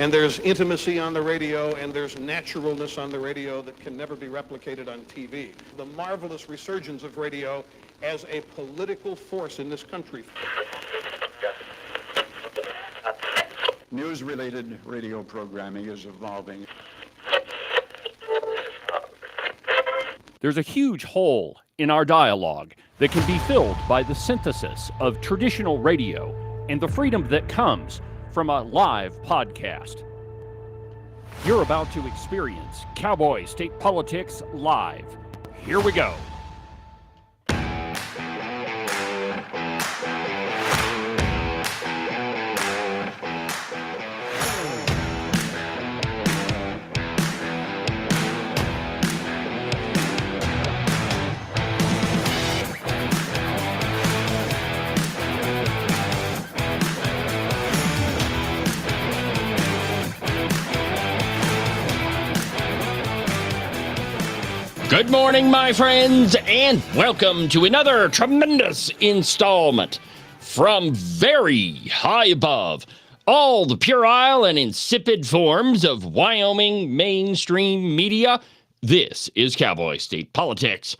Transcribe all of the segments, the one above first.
And there's intimacy on the radio, and there's naturalness on the radio that can never be replicated on TV. The marvelous resurgence of radio as a political force in this country. News-related radio programming is evolving. There's a huge hole in our dialogue that can be filled by the synthesis of traditional radio and the freedom that comes from a live podcast. You're about to experience Cowboy State Politics live. Here we go. Good morning, my friends, and welcome to another tremendous installment from very high above all the puerile and insipid forms of Wyoming mainstream media. This is Cowboy State Politics.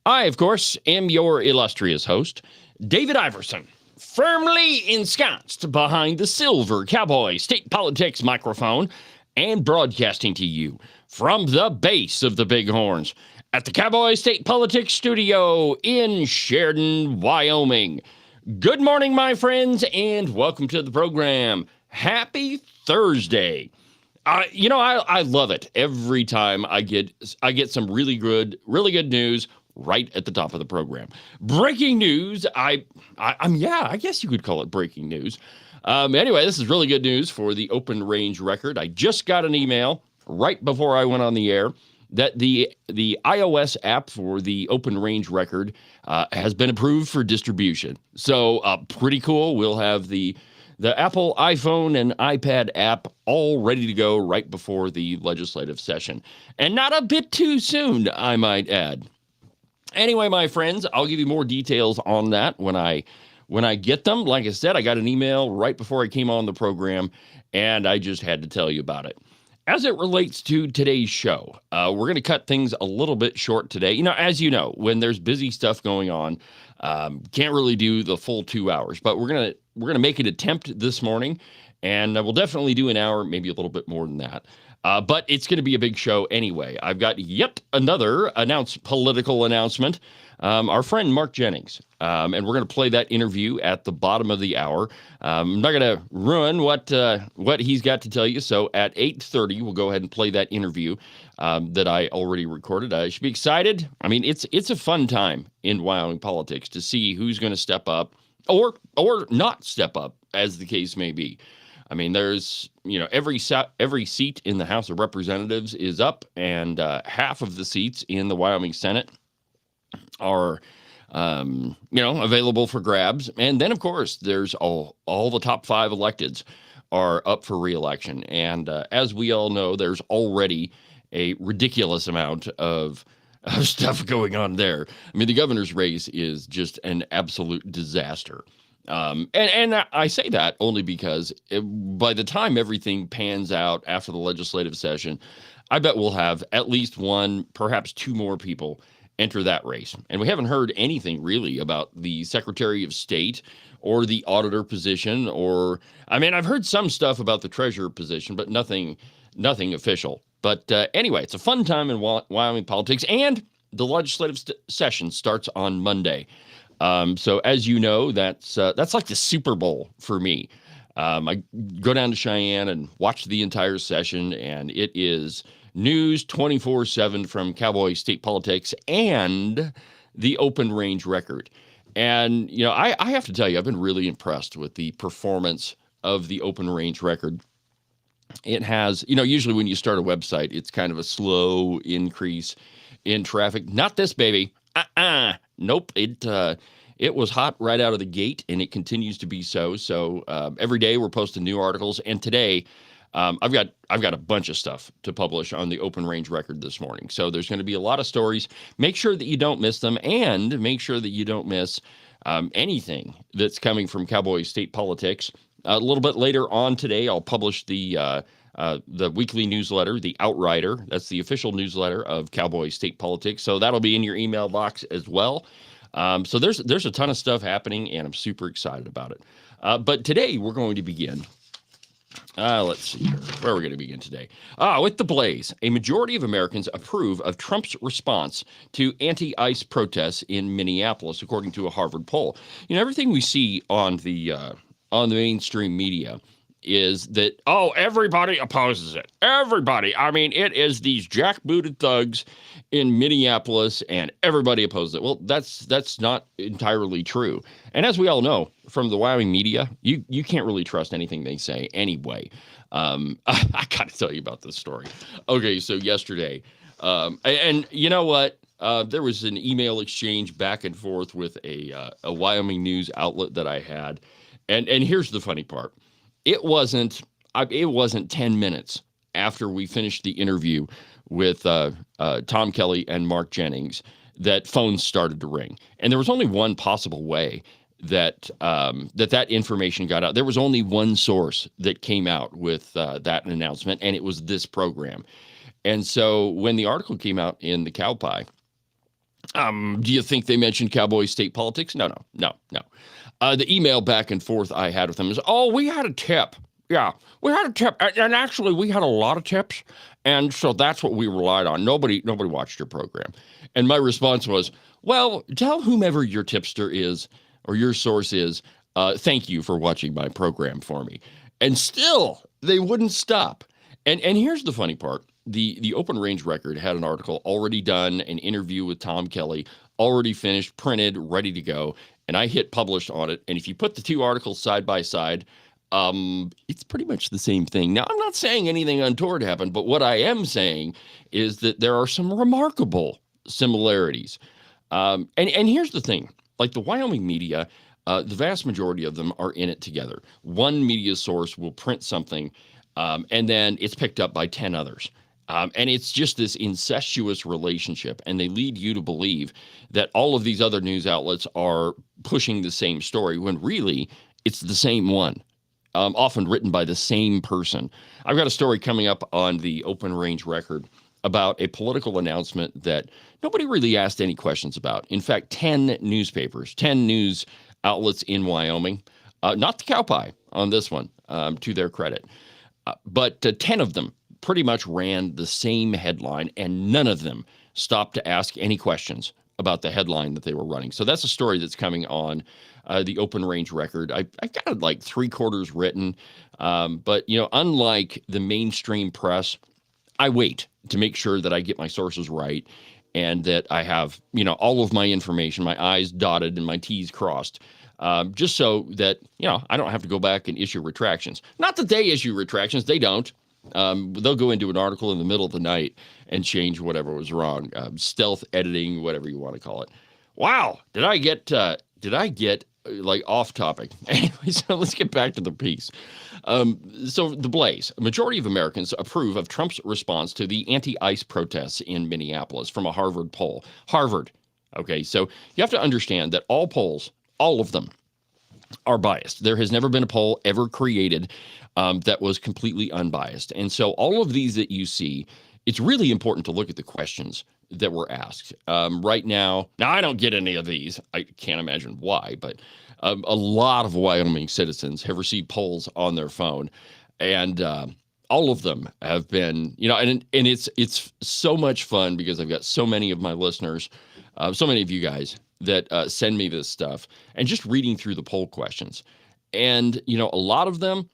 I, of course, am your illustrious host, David Iverson, firmly ensconced behind the silver Cowboy State Politics microphone and broadcasting to you from the base of the Bighorns at the Cowboy State Politics Studio in Sheridan, Wyoming. Good morning, my friends, and welcome to the program. Happy Thursday. I love it every time I get some really good news right at the top of the program. Breaking news. I guess you could call it breaking news. Anyway, this is really good news for the open range record. I just got an email right before I went on the air that the iOS app for the Open Range record has been approved for distribution. So pretty cool. We'll have the Apple iPhone and iPad app all ready to go right before the legislative session. And not a bit too soon, I might add. Anyway, my friends, I'll give you more details on that when I get them. Like I said, I got an email right before I came on the program, and I just had to tell you about it. As it relates to today's show, we're going to cut things a little bit short today. As you know, when there's busy stuff going on, can't really do the full 2 hours. But we're gonna make an attempt this morning, and we'll definitely do an hour, maybe a little bit more than that. But it's going to be a big show anyway. I've got yet another political announcement. Our friend Mark Jennings, and we're going to play that interview at the bottom of the hour. I'm not going to ruin what he's got to tell you. So at 8:30, we'll go ahead and play that interview that I already recorded. I should be excited. I mean, it's a fun time in Wyoming politics to see who's going to step up or not step up, as the case may be. I mean, there's, every seat in the House of Representatives is up, and half of the seats in the Wyoming Senate are, available for grabs. And then, of course, there's all the top 5 electeds are up for re-election. And as we all know, there's already a ridiculous amount of stuff going on there. I mean, the governor's race is just an absolute disaster. And I say that only because by the time everything pans out after the legislative session, I bet we'll have at least one, perhaps 2 more people enter that race. And we haven't heard anything really about the Secretary of State or the auditor position, I've heard some stuff about the treasurer position, but nothing official. But anyway, it's a fun time in Wyoming politics, and the legislative session starts on Monday. So as you know, that's like the Super Bowl for me. I go down to Cheyenne and watch the entire session, and it is news 24/7 from Cowboy State Politics and the Open Range record. And, I have to tell you, I've been really impressed with the performance of the Open Range record. It has, usually when you start a website, it's kind of a slow increase in traffic. Not this, baby. Nope. It was hot right out of the gate, and it continues to be so. So every day we're posting new articles, and today I've got a bunch of stuff to publish on the Open Range record this morning. So there's going to be a lot of stories. Make sure that you don't miss them, and make sure that you don't miss anything that's coming from Cowboy State Politics. A little bit later on today, I'll publish the the weekly newsletter, the Outrider. That's the official newsletter of Cowboy State Politics. So that'll be in your email box as well. So there's a ton of stuff happening, and I'm super excited about it. But today we're going to begin. Let's see here. Where are we going to begin today? With the blaze. A majority of Americans approve of Trump's response to anti-ICE protests in Minneapolis, according to a Harvard poll. You know, everything we see on the mainstream media is that, everybody opposes it. Everybody. I mean, it is these jackbooted thugs in Minneapolis, and everybody opposes it. Well, that's not entirely true. And as we all know from the Wyoming media, you can't really trust anything they say anyway. I got to tell you about this story. Okay, so yesterday, and you know what? There was an email exchange back and forth with a Wyoming news outlet that I had, and here's the funny part. It wasn't 10 minutes after we finished the interview with Tom Kelly and Mark Jennings that phones started to ring. And there was only one possible way that that information got out. There was only one source that came out with that announcement, and it was this program. And so when the article came out in the Cowpie, do you think they mentioned Cowboy State Politics? No. The email back and forth I had with them is, we had a tip. Yeah, we had a tip. And actually, we had a lot of tips. And so that's what we relied on. Nobody watched your program. And my response was, well, tell whomever your tipster is or your source is, thank you for watching my program for me. And still, they wouldn't stop. And here's the funny part. The Open Range Record had an article already done, an interview with Tom Kelly, already finished, printed, ready to go. And I hit publish on it. And if you put the two articles side by side, it's pretty much the same thing. Now, I'm not saying anything untoward happened, but what I am saying is that there are some remarkable similarities. And here's the thing, like the Wyoming media, the vast majority of them are in it together. One media source will print something, and then it's picked up by 10 others. And it's just this incestuous relationship, and they lead you to believe that all of these other news outlets are pushing the same story, when really it's the same one, often written by the same person. I've got a story coming up on the Open Range Record about a political announcement that nobody really asked any questions about. In fact, 10 newspapers, 10 news outlets in Wyoming, not the Cowpie on this one, to their credit, but 10 of them pretty much ran the same headline, and none of them stopped to ask any questions about the headline that they were running. So that's a story that's coming on the Open Range Record. I've got it like 3/4 written, but unlike the mainstream press, I wait to make sure that I get my sources right and that I have all of my information, my I's dotted and my T's crossed. Just so that I don't have to go back and issue retractions. Not that they issue retractions; they don't. They'll go into an article in the middle of the night and change whatever was wrong. Stealth editing, whatever you want to call it. Wow, did I get like off topic? Anyway, so let's get back to the piece. So the blaze. A majority of Americans approve of Trump's response to the anti-ICE protests in Minneapolis, from a Harvard poll. Harvard. Okay, so you have to understand that all polls, all of them, are biased. There has never been a poll ever created that was completely unbiased. And so all of these that you see, it's really important to look at the questions that were asked. Right now, I don't get any of these. I can't imagine why, but a lot of Wyoming citizens have received polls on their phone, and all of them have been, and it's so much fun because I've got so many of my listeners, so many of you guys that send me this stuff, and just reading through the poll questions. And, a lot of them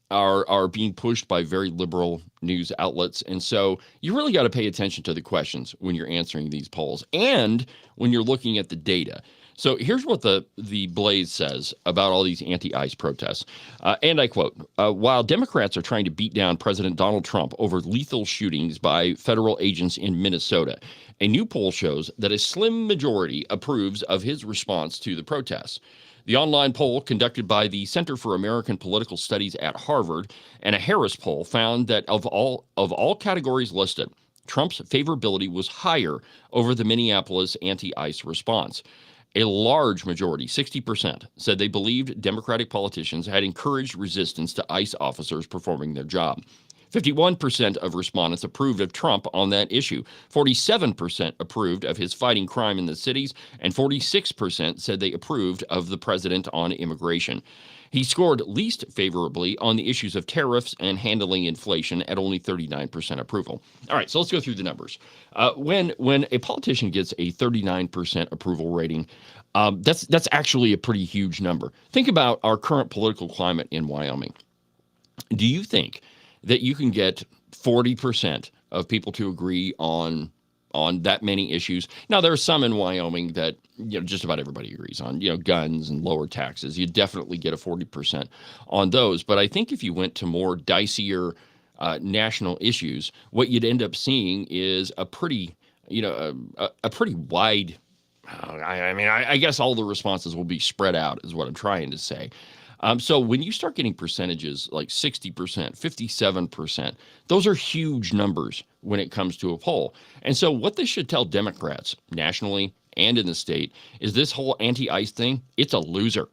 are being pushed by very liberal news outlets. And so you really got to pay attention to the questions when you're answering these polls and when you're looking at the data. So here's what the Blaze says about all these anti-ICE protests. And I quote, while Democrats are trying to beat down President Donald Trump over lethal shootings by federal agents in Minnesota, a new poll shows that a slim majority approves of his response to the protests. The online poll conducted by the Center for American Political Studies at Harvard and a Harris poll found that of all categories listed, Trump's favorability was higher over the Minneapolis anti-ICE response. A large majority, 60%, said they believed Democratic politicians had encouraged resistance to ICE officers performing their job. 51% of respondents approved of Trump on that issue. 47% approved of his fighting crime in the cities, and 46% said they approved of the president on immigration. He scored least favorably on the issues of tariffs and handling inflation at only 39% approval. All right, so let's go through the numbers. When a politician gets a 39% approval rating, that's actually a pretty huge number. Think about our current political climate in Wyoming. Do you think that you can get 40% of people to agree on that many issues? Now, there are some in Wyoming that, just about everybody agrees on, guns and lower taxes. You definitely get a 40% on those. But I think if you went to more dicier national issues, what you'd end up seeing is a pretty wide. I guess all the responses will be spread out, is what I'm trying to say. So when you start getting percentages like 60%, 57%, those are huge numbers when it comes to a poll. And so what this should tell Democrats nationally and in the state is this whole anti-ICE thing, it's a loser.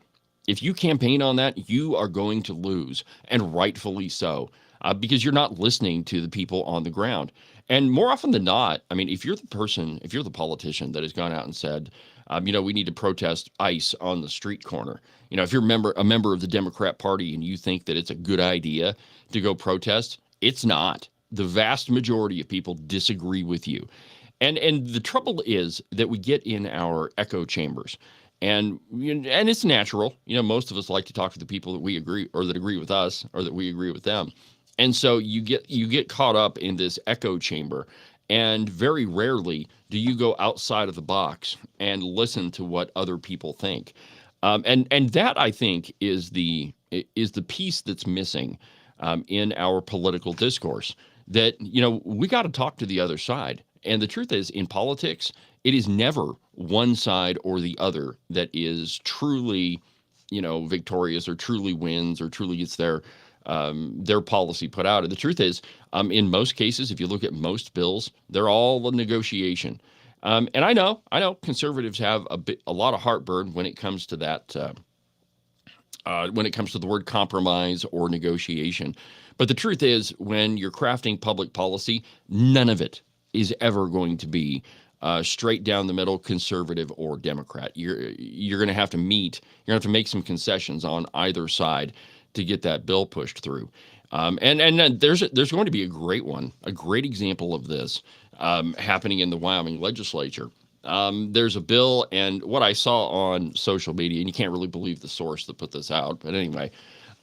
If you campaign on that, you are going to lose, and rightfully so, because you're not listening to the people on the ground. And more often than not, if you're the politician that has gone out and said, we need to protest ICE on the street corner. If you're a member of the Democrat Party and you think that it's a good idea to go protest, it's not. The vast majority of people disagree with you. And the trouble is that we get in our echo chambers. And it's natural. Most of us like to talk to the people that we agree, or that agree with us, or that we agree with them. And so you get caught up in this echo chamber, and very rarely do you go outside of the box and listen to what other people think. And that, I think, is the piece that's missing in our political discourse. That we got to talk to the other side. And the truth is, in politics, it is never one side or the other that is truly, victorious, or truly wins, or truly gets their policy put out. And the truth is, in most cases, if you look at most bills, they're all a negotiation. And I know conservatives have a lot of heartburn when it comes to that, when it comes to the word compromise or negotiation. But the truth is, when you're crafting public policy, none of it is ever going to be straight down the middle, conservative or Democrat. You're going to have to meet. You're going to have to make some concessions on either side to get that bill pushed through. And then there's going to be a great example of this happening in the Wyoming legislature. There's a bill, and what I saw on social media, and you can't really believe the source that put this out, but anyway,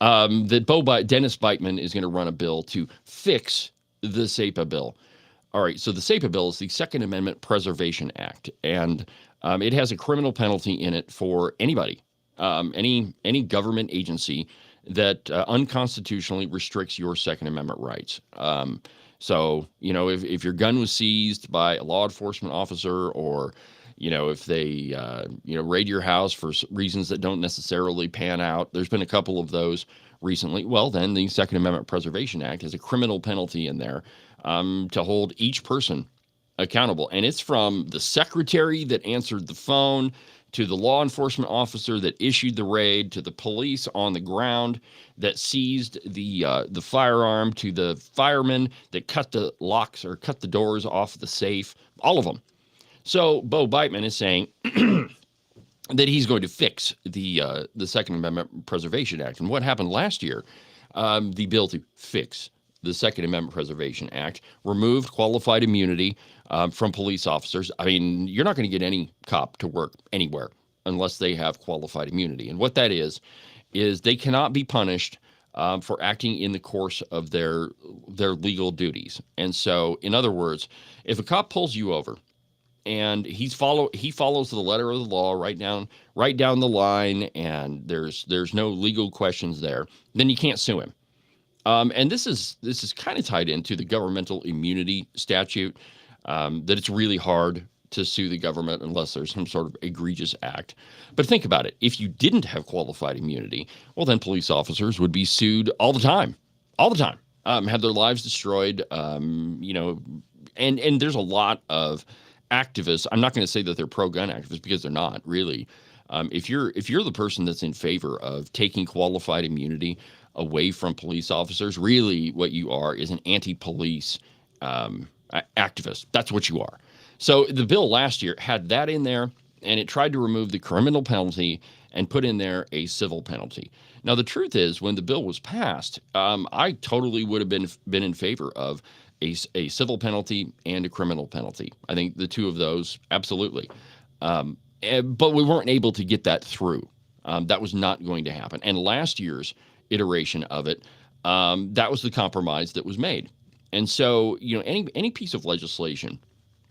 that Dennis Beitman is going to run a bill to fix the SEPA bill. All right, so the SEPA bill is the Second Amendment Preservation Act, and it has a criminal penalty in it for anybody, any government agency that unconstitutionally restricts your Second Amendment rights. So, if your gun was seized by a law enforcement officer, or, if they, raid your house for reasons that don't necessarily pan out, there's been a couple of those recently. Well, then the Second Amendment Preservation Act has a criminal penalty in there to hold each person accountable. And it's from the secretary that answered the phone, to the law enforcement officer that issued the raid, to the police on the ground that seized the firearm, to the fireman that cut the locks or cut the doors off the safe, all of them. So Bo Beitman is saying that he's going to fix the Second Amendment Preservation Act. And what happened last year, the bill to fix the Second Amendment Preservation Act removed qualified immunity from police officers. You're not going to get any cop to work anywhere unless they have qualified immunity. And what that is they cannot be punished for acting in the course of their legal duties. And so, in other words, if a cop pulls you over and he follows the letter of the law right down the line, and there's no legal questions there, then you can't sue him. And this is kind of tied into the governmental immunity statute, that it's really hard to sue the government unless there's some sort of egregious act. But think about it. If you didn't have qualified immunity, well, then police officers would be sued all the time, have their lives destroyed, and there's a lot of activists. I'm not going to say that they're pro-gun activists, because they're not really. If you're the person that's in favor of taking qualified immunity away from police officers. Really, what you are is an anti-police activist. That's what you are. So the bill last year had that in there, and it tried to remove the criminal penalty and put in there a civil penalty. Now, the truth is, when the bill was passed, I totally would have been in favor of a civil penalty and a criminal penalty. I think the two of those, absolutely. But we weren't able to get that through. That was not going to happen. And last year's iteration of it, that was the compromise that was made. And so, any piece of legislation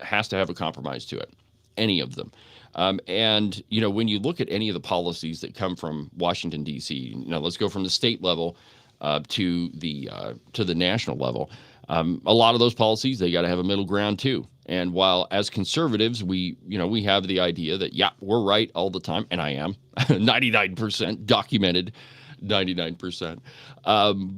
has to have a compromise to it, any of them. And when you look at any of the policies that come from Washington, D.C., let's go from the state level to the national level. A lot of those policies, they got to have a middle ground too. And while as conservatives, we have the idea that, yeah, we're right all the time, and I am 99% documented, 99%.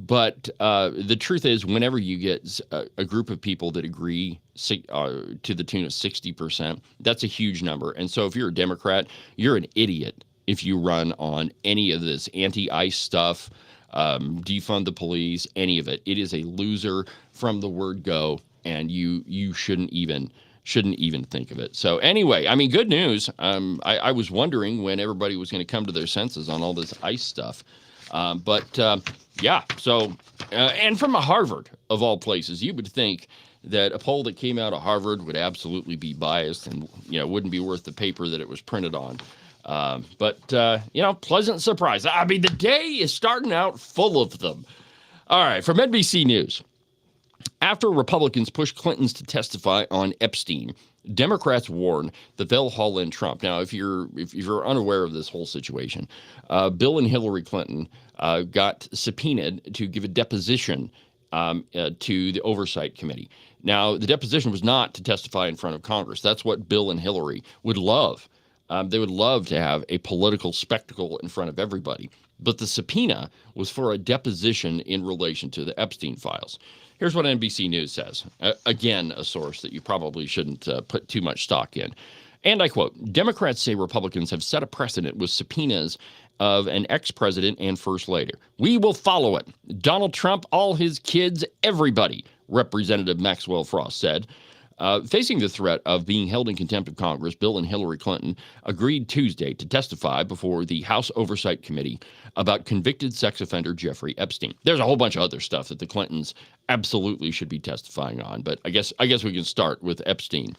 But the truth is, whenever you get a group of people that agree to the tune of 60%, that's a huge number. And so if you're a Democrat, you're an idiot if you run on any of this anti-ICE stuff, defund the police, any of it. It is a loser from the word go, and you shouldn't even think of it. So anyway, I mean, good news. I was wondering when everybody was going to come to their senses on all this ICE stuff. Yeah. So, and from a Harvard, of all places, you would think that a poll that came out of Harvard would absolutely be biased and, wouldn't be worth the paper that it was printed on. Pleasant surprise. I mean, the day is starting out full of them. All right. From NBC News. After Republicans pushed Clintons to testify on Epstein, Democrats warn that they'll haul in Trump. Now, if you're unaware of this whole situation, Bill and Hillary Clinton got subpoenaed to give a deposition to the Oversight Committee. Now, the deposition was not to testify in front of Congress. That's what Bill and Hillary would love. They would love to have a political spectacle in front of everybody. But the subpoena was for a deposition in relation to the Epstein files. Here's what NBC News says. Again, a source that you probably shouldn't put too much stock in. And I quote, Democrats say Republicans have set a precedent with subpoenas of an ex-president and first lady. We will follow it. Donald Trump, all his kids, everybody, Representative Maxwell Frost said. Facing the threat of being held in contempt of Congress, Bill and Hillary Clinton agreed Tuesday to testify before the House Oversight Committee about convicted sex offender Jeffrey Epstein. There's a whole bunch of other stuff that the Clintons absolutely should be testifying on, but I guess we can start with Epstein.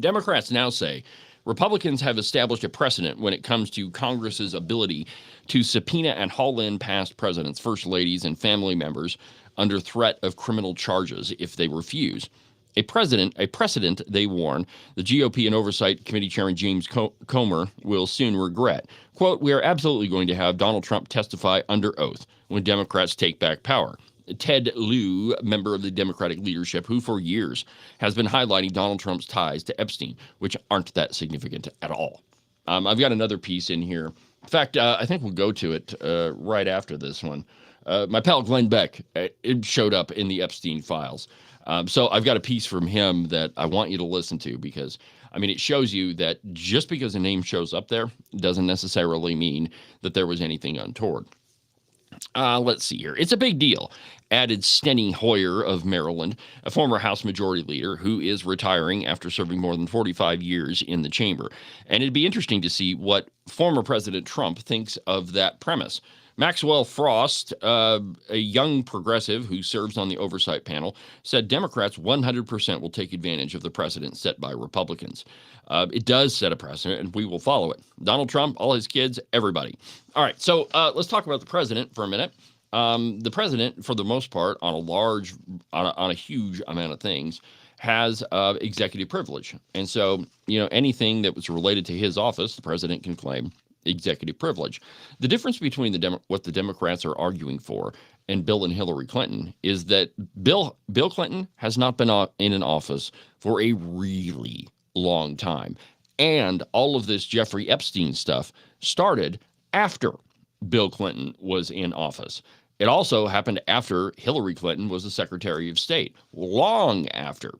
Democrats now say Republicans have established a precedent when it comes to Congress's ability to subpoena and haul in past presidents, first ladies, and family members under threat of criminal charges if they refuse. A precedent, they warn, the GOP and Oversight Committee Chairman James Comer will soon regret. Quote, we are absolutely going to have Donald Trump testify under oath when Democrats take back power. Ted Lieu, member of the Democratic leadership, who for years has been highlighting Donald Trump's ties to Epstein, which aren't that significant at all. I've got another piece in here. In fact, I think we'll go to it right after this one. My pal Glenn Beck, it showed up in the Epstein files. So I've got a piece from him that I want you to listen to because, I mean, it shows you that just because a name shows up there doesn't necessarily mean that there was anything untoward. Let's see here. It's a big deal, added Steny Hoyer of Maryland, a former House Majority Leader who is retiring after serving more than 45 years in the chamber. And it'd be interesting to see what former President Trump thinks of that premise. Maxwell Frost, a young progressive who serves on the oversight panel, said Democrats 100% will take advantage of the precedent set by Republicans. It does set a precedent, and we will follow it. Donald Trump, all his kids, everybody. All right, so let's talk about the president for a minute. The president, for the most part, on a huge amount of things, has executive privilege. And so, anything that was related to his office, the president can claim executive privilege. The difference between what the Democrats are arguing for and Bill and Hillary Clinton is that Bill Clinton has not been in an office for a really long time. And all of this Jeffrey Epstein stuff started after Bill Clinton was in office. It also happened after Hillary Clinton was the Secretary of State, long after.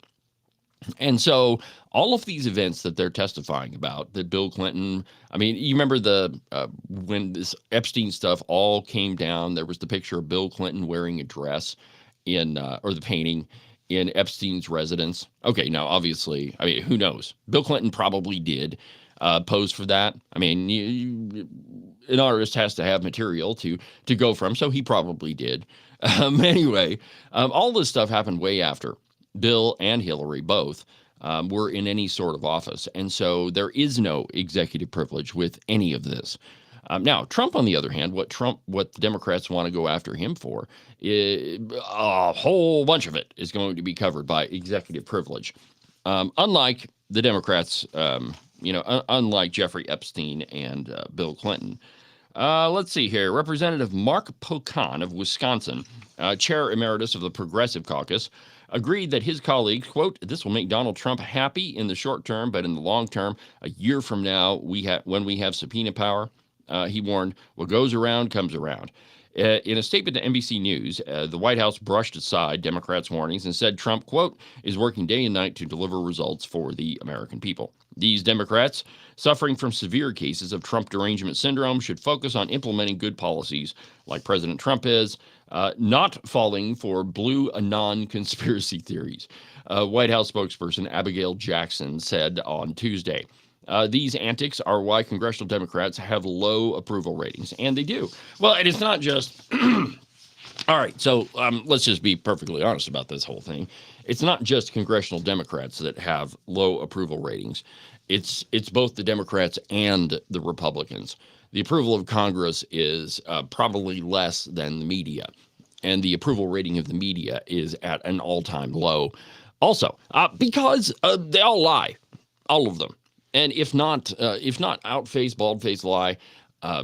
And so all of these events that they're testifying about, that Bill Clinton, I mean, you remember when this Epstein stuff all came down, there was the picture of Bill Clinton wearing a dress or the painting in Epstein's residence. Okay, now obviously, I mean, who knows? Bill Clinton probably did pose for that. I mean, an artist has to have material to go from, so he probably did. Anyway, all this stuff happened way after Bill and Hillary both were in any sort of office. And so there is no executive privilege with any of this. Now, Trump, on the other hand, what the Democrats want to go after him for, a whole bunch of it is going to be covered by executive privilege. Unlike the Democrats, unlike Jeffrey Epstein and Bill Clinton. Let's see here. Representative Mark Pocan of Wisconsin, chair emeritus of the Progressive Caucus, agreed that his colleagues, quote, "This will make Donald Trump happy in the short term, but in the long term, a year from now, when we have subpoena power," he warned, "what goes around comes around." In a statement to NBC News, the White House brushed aside Democrats' warnings and said Trump, quote, "is working day and night to deliver results for the American people. These Democrats, suffering from severe cases of Trump derangement syndrome, should focus on implementing good policies like President Trump is, not falling for blue anon conspiracy theories," White House spokesperson Abigail Jackson said on Tuesday. These antics are why congressional Democrats have low approval ratings, and they do. Well, and it's not just all right, so let's just be perfectly honest about this whole thing. It's not just congressional Democrats that have low approval ratings. It's both the Democrats and the Republicans. The approval of Congress is probably less than the media, and the approval rating of the media is at an all-time low. Also, because they all lie, all of them. And if not out-face, bald-face lie,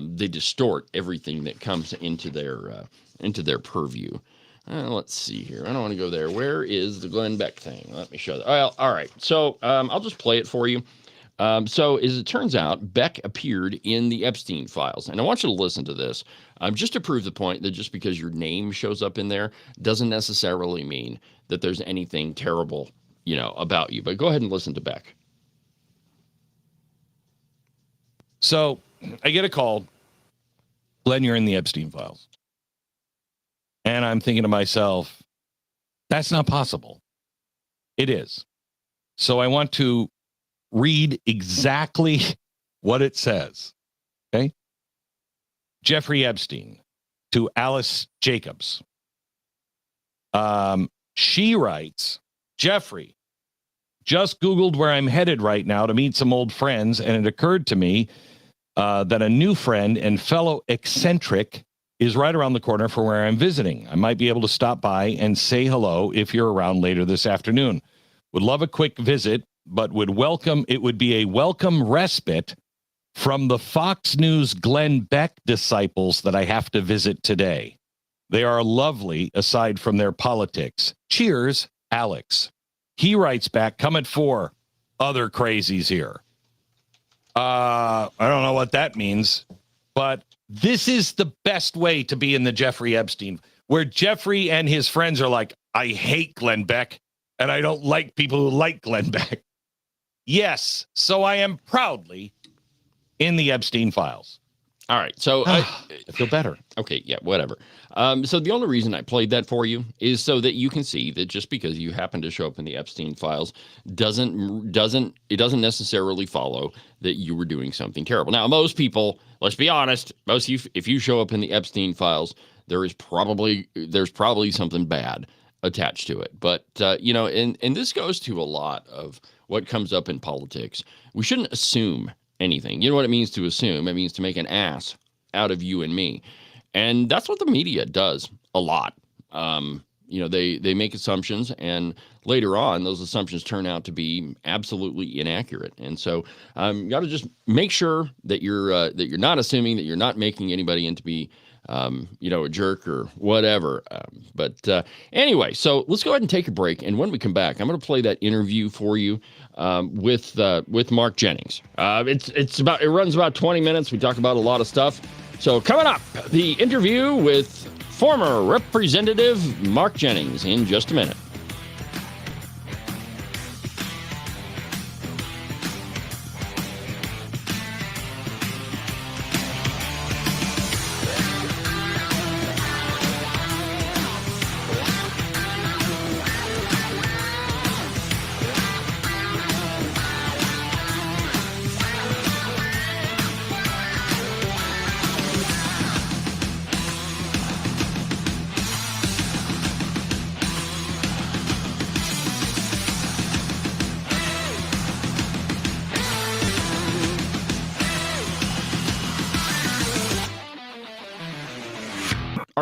they distort everything that comes into their purview. Let's see here. I don't want to go there. Where is the Glenn Beck thing? Let me show that. Well, all right. So I'll just play it for you. So as it turns out, Beck appeared in the Epstein files. And I want you to listen to this just to prove the point that just because your name shows up in there doesn't necessarily mean that there's anything terrible, about you. But go ahead and listen to Beck. So I get a call, Glenn, you're in the Epstein files. And I'm thinking to myself, that's not possible. It is. So I want to read exactly what it says. Okay. Jeffrey Epstein to Alice Jacobs. She writes, "Jeffrey, just Googled where I'm headed right now to meet some old friends, and it occurred to me that a new friend and fellow eccentric is right around the corner from where I'm visiting. I might be able to stop by and say hello if you're around later this afternoon. Would love a quick visit, but it would be a welcome respite from the Fox News Glenn Beck disciples that I have to visit today. They are lovely aside from their politics. Cheers, Alex." He writes back, "Come at 4. Other crazies here." I don't know what that means, but this is the best way to be in the Jeffrey Epstein, where Jeffrey and his friends are like, "I hate Glenn Beck, and I don't like people who like Glenn Beck." Yes, so I am proudly in the Epstein files. All right, so I feel better. Okay, yeah, whatever. So the only reason I played that for you is so that you can see that just because you happen to show up in the Epstein files doesn't necessarily follow that you were doing something terrible. Now, most people, let's be honest, if you show up in the Epstein files, there's probably something bad attached to it. But and this goes to a lot of what comes up in politics. We shouldn't assume anything. You know what it means to assume? It means to make an ass out of you and me. And that's what the media does a lot. They make assumptions, and later on, those assumptions turn out to be absolutely inaccurate. And so you got to just make sure that you're not assuming, that you're not making anybody into be a jerk or whatever. But anyway, so let's go ahead and take a break. And when we come back, I'm going to play that interview for you with Mark Jennings. It runs about 20 minutes. We talk about a lot of stuff. So coming up, the interview with former Representative Mark Jennings in just a minute.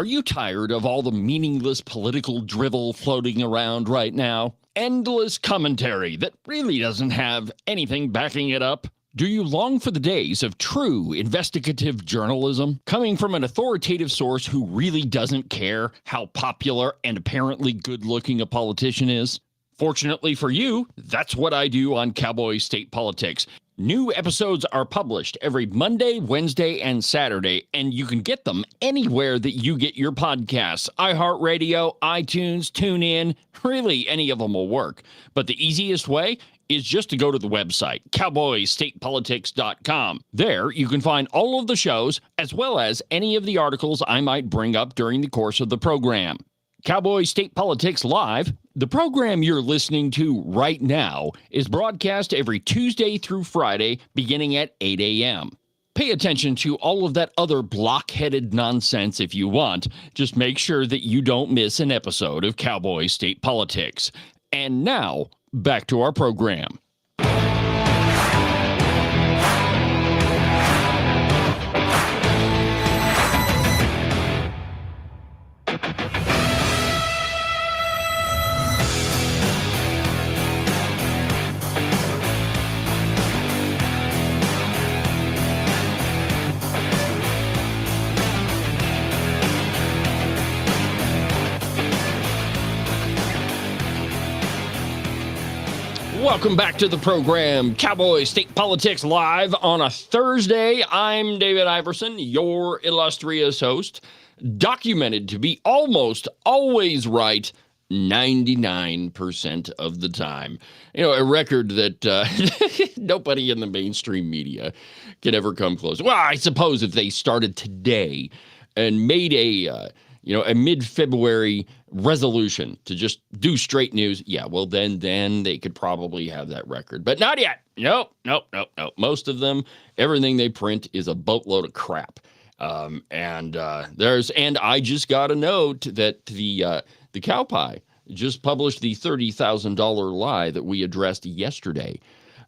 Are you tired of all the meaningless political drivel floating around right now? Endless commentary that really doesn't have anything backing it up? Do you long for the days of true investigative journalism coming from an authoritative source who really doesn't care how popular and apparently good-looking a politician is? Fortunately for you, that's what I do on Cowboy State Politics. New episodes are published every Monday, Wednesday, and Saturday, and you can get them anywhere that you get your podcasts. iHeartRadio, iTunes, TuneIn, really any of them will work. But the easiest way is just to go to the website, cowboystatepolitics.com. There, you can find all of the shows, as well as any of the articles I might bring up during the course of the program. Cowboy State Politics Live, the program you're listening to right now, is broadcast every Tuesday through Friday, beginning at 8 a.m. Pay attention to all of that other block-headed nonsense if you want. Just make sure that you don't miss an episode of Cowboy State Politics. And now, back to our program. Welcome back to the program, Cowboy State Politics Live on a Thursday. I'm David Iverson, your illustrious host, documented to be almost always right 99% of the time. You know, a record that nobody in the mainstream media can ever come close. Well, I suppose if they started today and made a mid-February resolution to just do straight news, yeah, well, then they could probably have that record. But not yet. Nope. Most of them, everything they print is a boatload of crap. And I just got a note that the Cowboy just published the $30,000 lie that we addressed yesterday.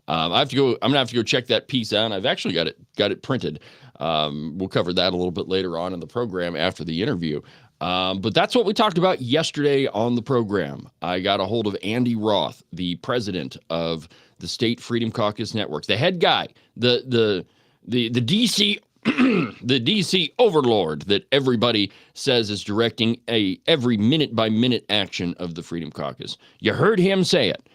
I'm gonna have to go check that piece out. I've actually got it printed. We'll cover that a little bit later on in the program after the interview. But that's what we talked about yesterday on the program. I got a hold of Andy Roth, the president of the State Freedom Caucus Network, the head guy, the DC the DC overlord that everybody says is directing every minute by minute action of the Freedom Caucus. You heard him say it.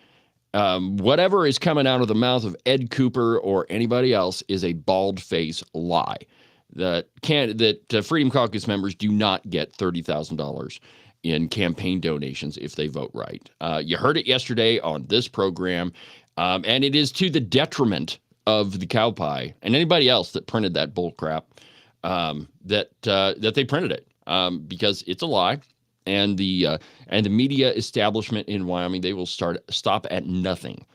Whatever is coming out of the mouth of Ed Cooper or anybody else is a bald-faced lie. That Freedom Caucus members do not get $30,000 in campaign donations if they vote right. You heard it yesterday on this program, and it is to the detriment of the Cowboy and anybody else that printed that bull crap that they printed it because it's a lie, and the media establishment in Wyoming, they will stop at nothing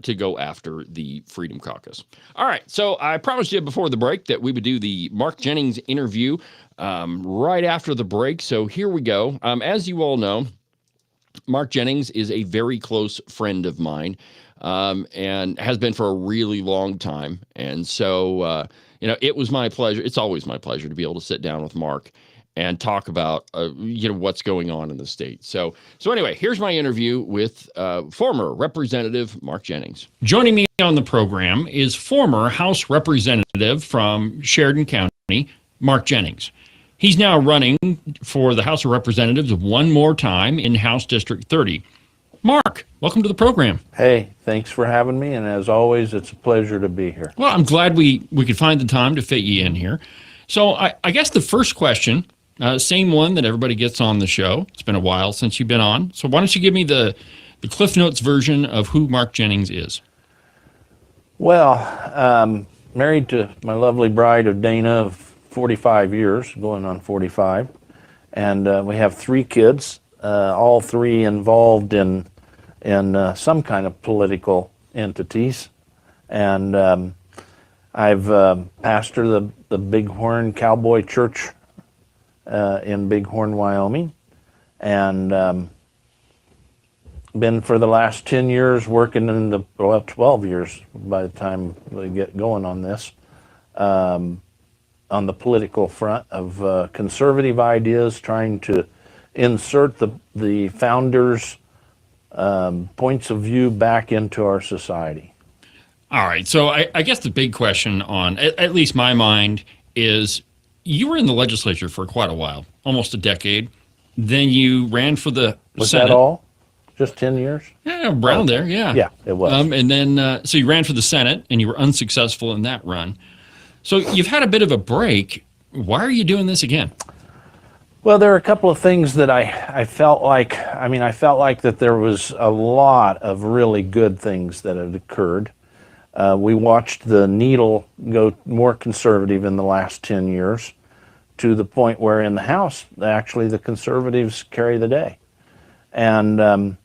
to go after the Freedom Caucus. All right, so I promised you before the break that we would do the Mark Jennings interview right after the break, so here we go. As you all know, Mark Jennings is a very close friend of mine and has been for a really long time, and so it was my pleasure. It's always my pleasure to be able to sit down with Mark and talk about what's going on in the state. So anyway, here's my interview with former Representative Mark Jennings. Joining me on the program is former House Representative from Sheridan County, Mark Jennings. He's now running for the House of Representatives one more time in House District 30. Mark, welcome to the program. Hey, thanks for having me, and as always, it's a pleasure to be here. Well, I'm glad we could find the time to fit you in here. So I guess the first question, same one that everybody gets on the show. It's been a while since you've been on. So why don't you give me the Cliff Notes version of who Mark Jennings is? Well, married to my lovely bride of Dana of 45 years, going on 45. And we have 3 kids, all 3 involved in some kind of political entities. And I've pastored the Bighorn Cowboy Church in Bighorn, Wyoming, and been for the last 10 years working in 12 years by the time we get going on this, on the political front of conservative ideas, trying to insert the founders' points of view back into our society. All right. So I guess the big question on at least my mind is you were in the legislature for quite a while, almost a decade. Then you ran for the Senate. Was that all? Just 10 years? Yeah, around there, yeah. Yeah, it was. And then, so you ran for the Senate, and you were unsuccessful in that run. So you've had a bit of a break. Why are you doing this again? Well, there are a couple of things that I felt like, I felt like that there was a lot of really good things that had occurred. We watched the needle go more conservative in the last 10 years to the point where in the House, actually, the conservatives carry the day. And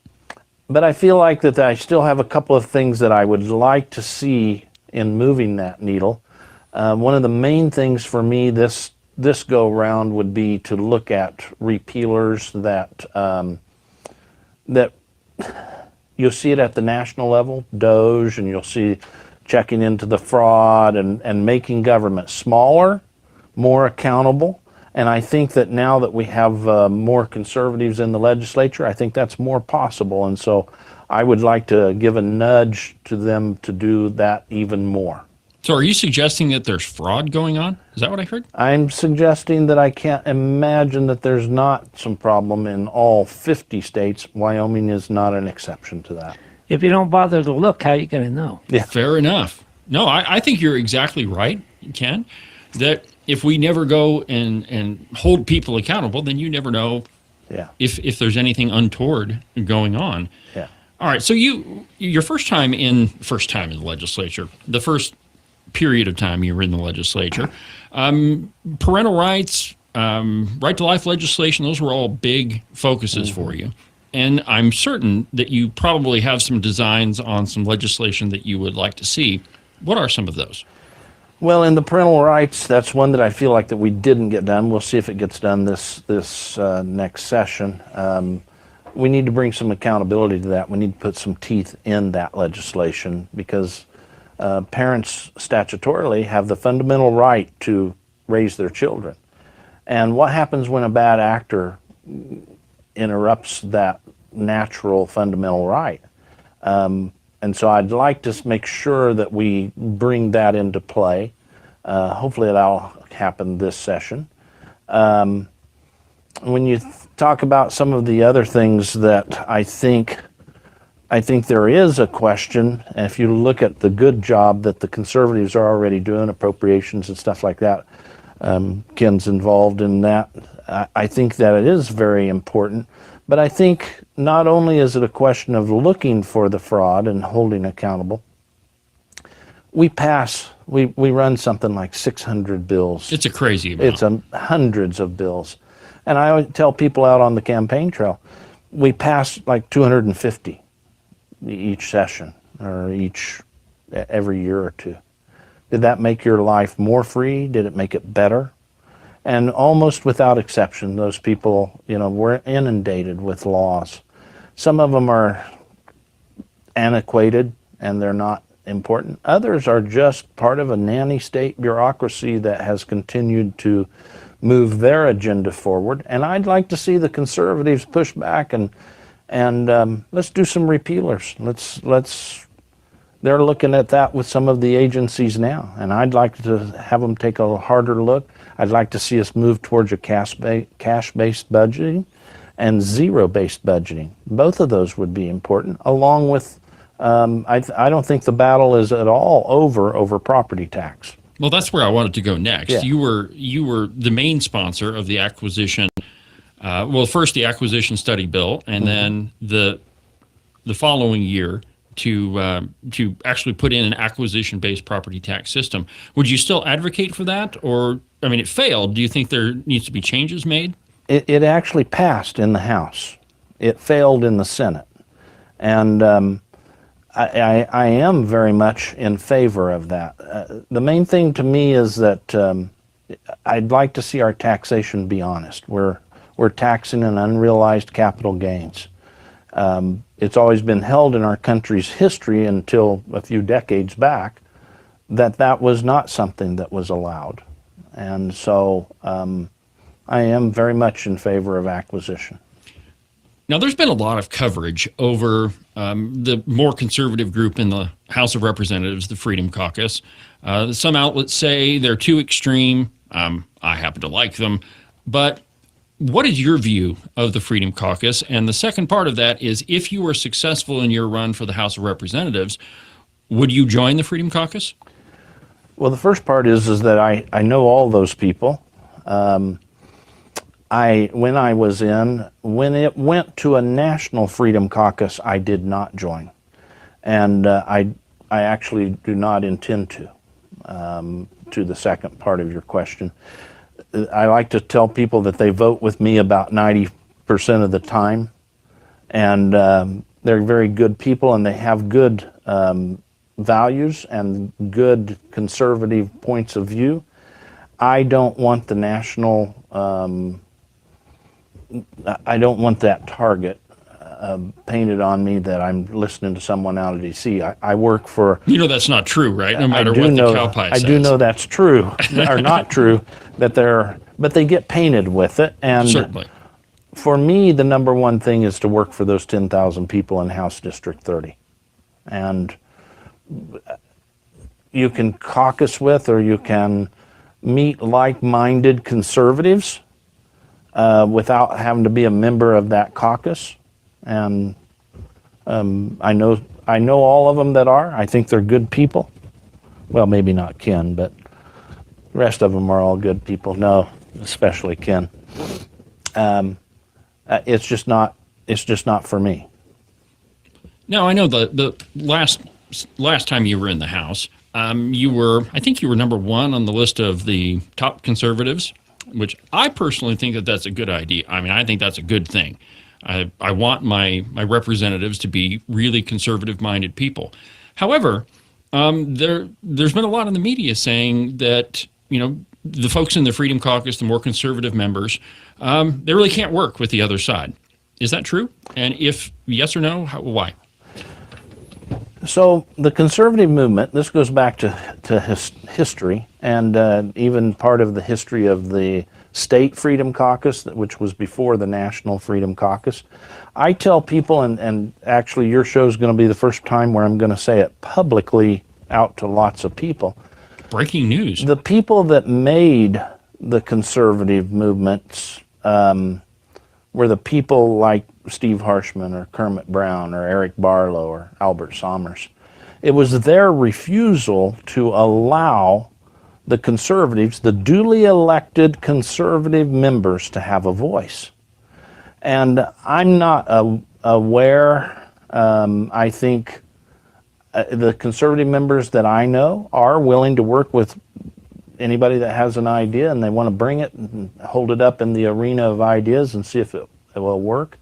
but I feel like that I still have a couple of things that I would like to see in moving that needle. One of the main things for me this go round would be to look at repealers that you'll see it at the national level, DOGE, and you'll see checking into the fraud and making government smaller, more accountable. And I think that now that we have more conservatives in the legislature, I think that's more possible. And so I would like to give a nudge to them to do that even more. So are you suggesting that there's fraud going on? Is that what I heard? I'm suggesting that I can't imagine that there's not some problem in all 50 states. Wyoming is not an exception to that. If you don't bother to look, how are you going to know? Yeah. Fair enough. No, I think you're exactly right, Ken, that if we never go and hold people accountable, then you never know Yeah. if there's anything untoward going on. Yeah. All right. So your first time in the legislature, the first period of time you were in the legislature, parental rights, right to life legislation, those were all big focuses for you. And I'm certain that you probably have some designs on some legislation that you would like to see. What are some of those? Well, in the parental rights, that's one that I feel like that we didn't get done. We'll see if it gets done this next session. We need to bring some accountability to that. We need to put some teeth in that legislation because parents statutorily have the fundamental right to raise their children. And what happens when a bad actor interrupts that natural fundamental right? And so I'd like to make sure that we bring that into play. Hopefully that'll happen this session. When you talk about some of the other things that I think there is a question, and if you look at the good job that the conservatives are already doing, appropriations and stuff like that, Ken's involved in that. I think that it is very important. But I think not only is it a question of looking for the fraud and holding accountable, we run something like 600 bills. It's a crazy amount. It's hundreds of bills. And I always tell people out on the campaign trail, we pass like 250 each session or every year or two. Did that make your life more free? Did it make it better? And almost without exception, those people, were inundated with laws. Some of them are antiquated and they're not important. Others are just part of a nanny state bureaucracy that has continued to move their agenda forward. And I'd like to see the conservatives push back and let's do some repealers. They're looking at that with some of the agencies now, and I'd like to have them take a harder look. I'd like to see us move towards a cash-based budgeting and zero-based budgeting. Both of those would be important, along with, I don't think the battle is at all over property tax. Well, that's where I wanted to go next. Yeah. You were the main sponsor of the acquisition. First the acquisition study bill, and then the following year to actually put in an acquisition-based property tax system. Would you still advocate for that, or it failed? Do you think there needs to be changes made? It actually passed in the House. It failed in the Senate, and I am very much in favor of that. The main thing to me is that I'd like to see our taxation be honest. We're taxing an unrealized capital gains. It's always been held in our country's history until a few decades back that was not something that was allowed. And so I am very much in favor of acquisition. Now, there's been a lot of coverage over the more conservative group in the House of Representatives, the Freedom Caucus. Some outlets say they're too extreme. I happen to like them. But what is your view of the Freedom Caucus? And the second part of that is, if you were successful in your run for the House of Representatives, would you join the Freedom Caucus? Well, the first part is that I know all those people. When it went to a national Freedom Caucus, I did not join, and I actually do not intend to. To the second part of your question, I like to tell people that they vote with me about 90% of the time, and they're very good people, and they have good values and good conservative points of view. I don't want the national. I don't want that target painted on me that I'm listening to someone out of D.C. I work for... You know that's not true, right? No matter what the cow pie says. I do know that's true, or not true, but they get painted with it. And certainly. For me, the number one thing is to work for those 10,000 people in House District 30. And you can caucus with, or you can meet like-minded conservatives without having to be a member of that caucus. And I know all of them that are. I think they're good people. Well, maybe not Ken, but the rest of them are all good people. No, especially Ken. It's just not for me. Now, I know the last time you were in the House, I think you were number one on the list of the top conservatives, which I personally think that that's a good idea. I mean, I think that's a good thing. I want my representatives to be really conservative-minded people. However, there's been a lot in the media saying that, the folks in the Freedom Caucus, the more conservative members, they really can't work with the other side. Is that true? And if yes or no, why? So the conservative movement, this goes back to history, and even part of the history of the State Freedom Caucus, which was before the National Freedom Caucus. I tell people, and actually your show is going to be the first time where I'm going to say it publicly out to lots of people. Breaking news. The people that made the conservative movements were the people like Steve Harshman or Kermit Brown or Eric Barlow or Albert Sommers. It was their refusal to allow the conservatives, the duly elected conservative members, to have a voice. And I'm not aware, I think the conservative members that I know are willing to work with anybody that has an idea and they want to bring it and hold it up in the arena of ideas and see if it will work.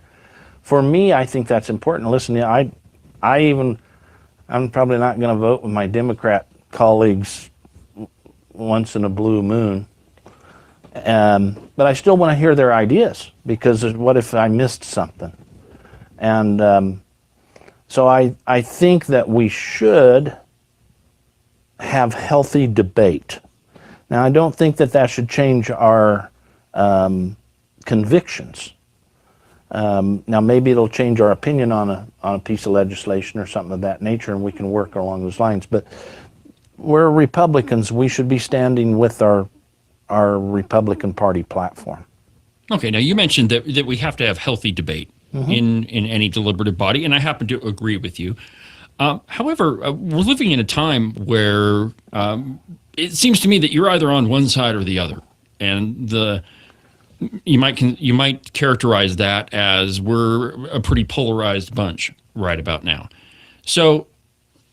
For me, I think that's important. Listen, I'm probably not going to vote with my Democrat colleagues once in a blue moon, but I still want to hear their ideas, because what if I missed something? And so I think that we should have healthy debate. Now, I don't think that should change our convictions. Now, maybe it'll change our opinion on a piece of legislation or something of that nature, and we can work along those lines. But we're Republicans. We should be standing with our Republican Party platform. Okay, now you mentioned that we have to have healthy debate in any deliberative body, and I happen to agree with you. However, we're living in a time where it seems to me that you're either on one side or the other, and you might characterize that as we're a pretty polarized bunch right about now. So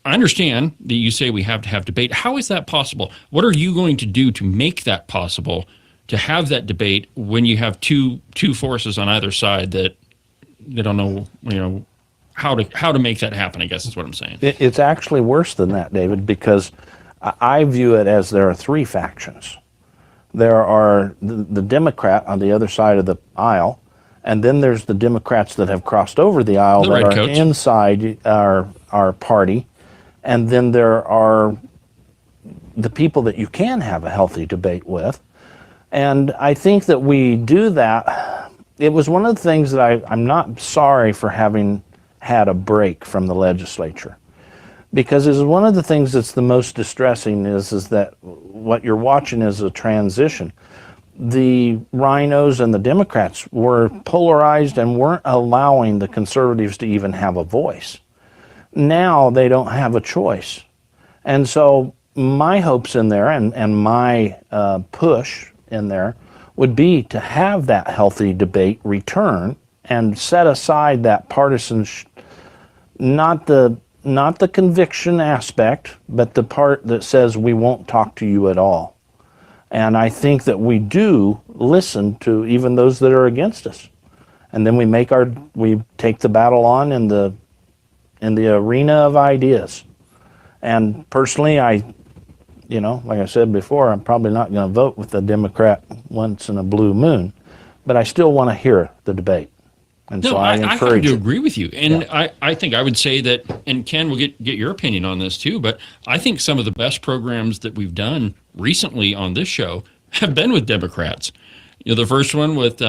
I understand that you say we have to have debate. How is that possible? What are you going to do to make that possible, to have that debate when you have two forces on either side that they don't know, how to make that happen, I guess is what I'm saying. It's actually worse than that, David, because I view it as there are three factions. There are the Democrat on the other side of the aisle, and then there's the Democrats that have crossed over the aisle that are inside our party, and then there are the people that you can have a healthy debate with, And I think that we do that. It was one of the things that I'm not sorry for having had a break from the legislature, because it's one of the things that's the most distressing is that what you're watching is a transition. The rhinos and the Democrats were polarized and weren't allowing the conservatives to even have a voice. Now they don't have a choice. And so my hopes in there and my push in there would be to have that healthy debate return and set aside that partisan, not the conviction aspect, but the part that says we won't talk to you at all. And I think that we do listen to even those that are against us. And then we take the battle on in the arena of ideas. And personally, like I said before, I'm probably not going to vote with a Democrat once in a blue moon, but I still want to hear the debate. And so I happen encourage to it. agree with you. And Yeah. I think I would say that, and Ken will get your opinion on this too, but I think some of the best programs that we've done recently on this show have been with Democrats. The first one with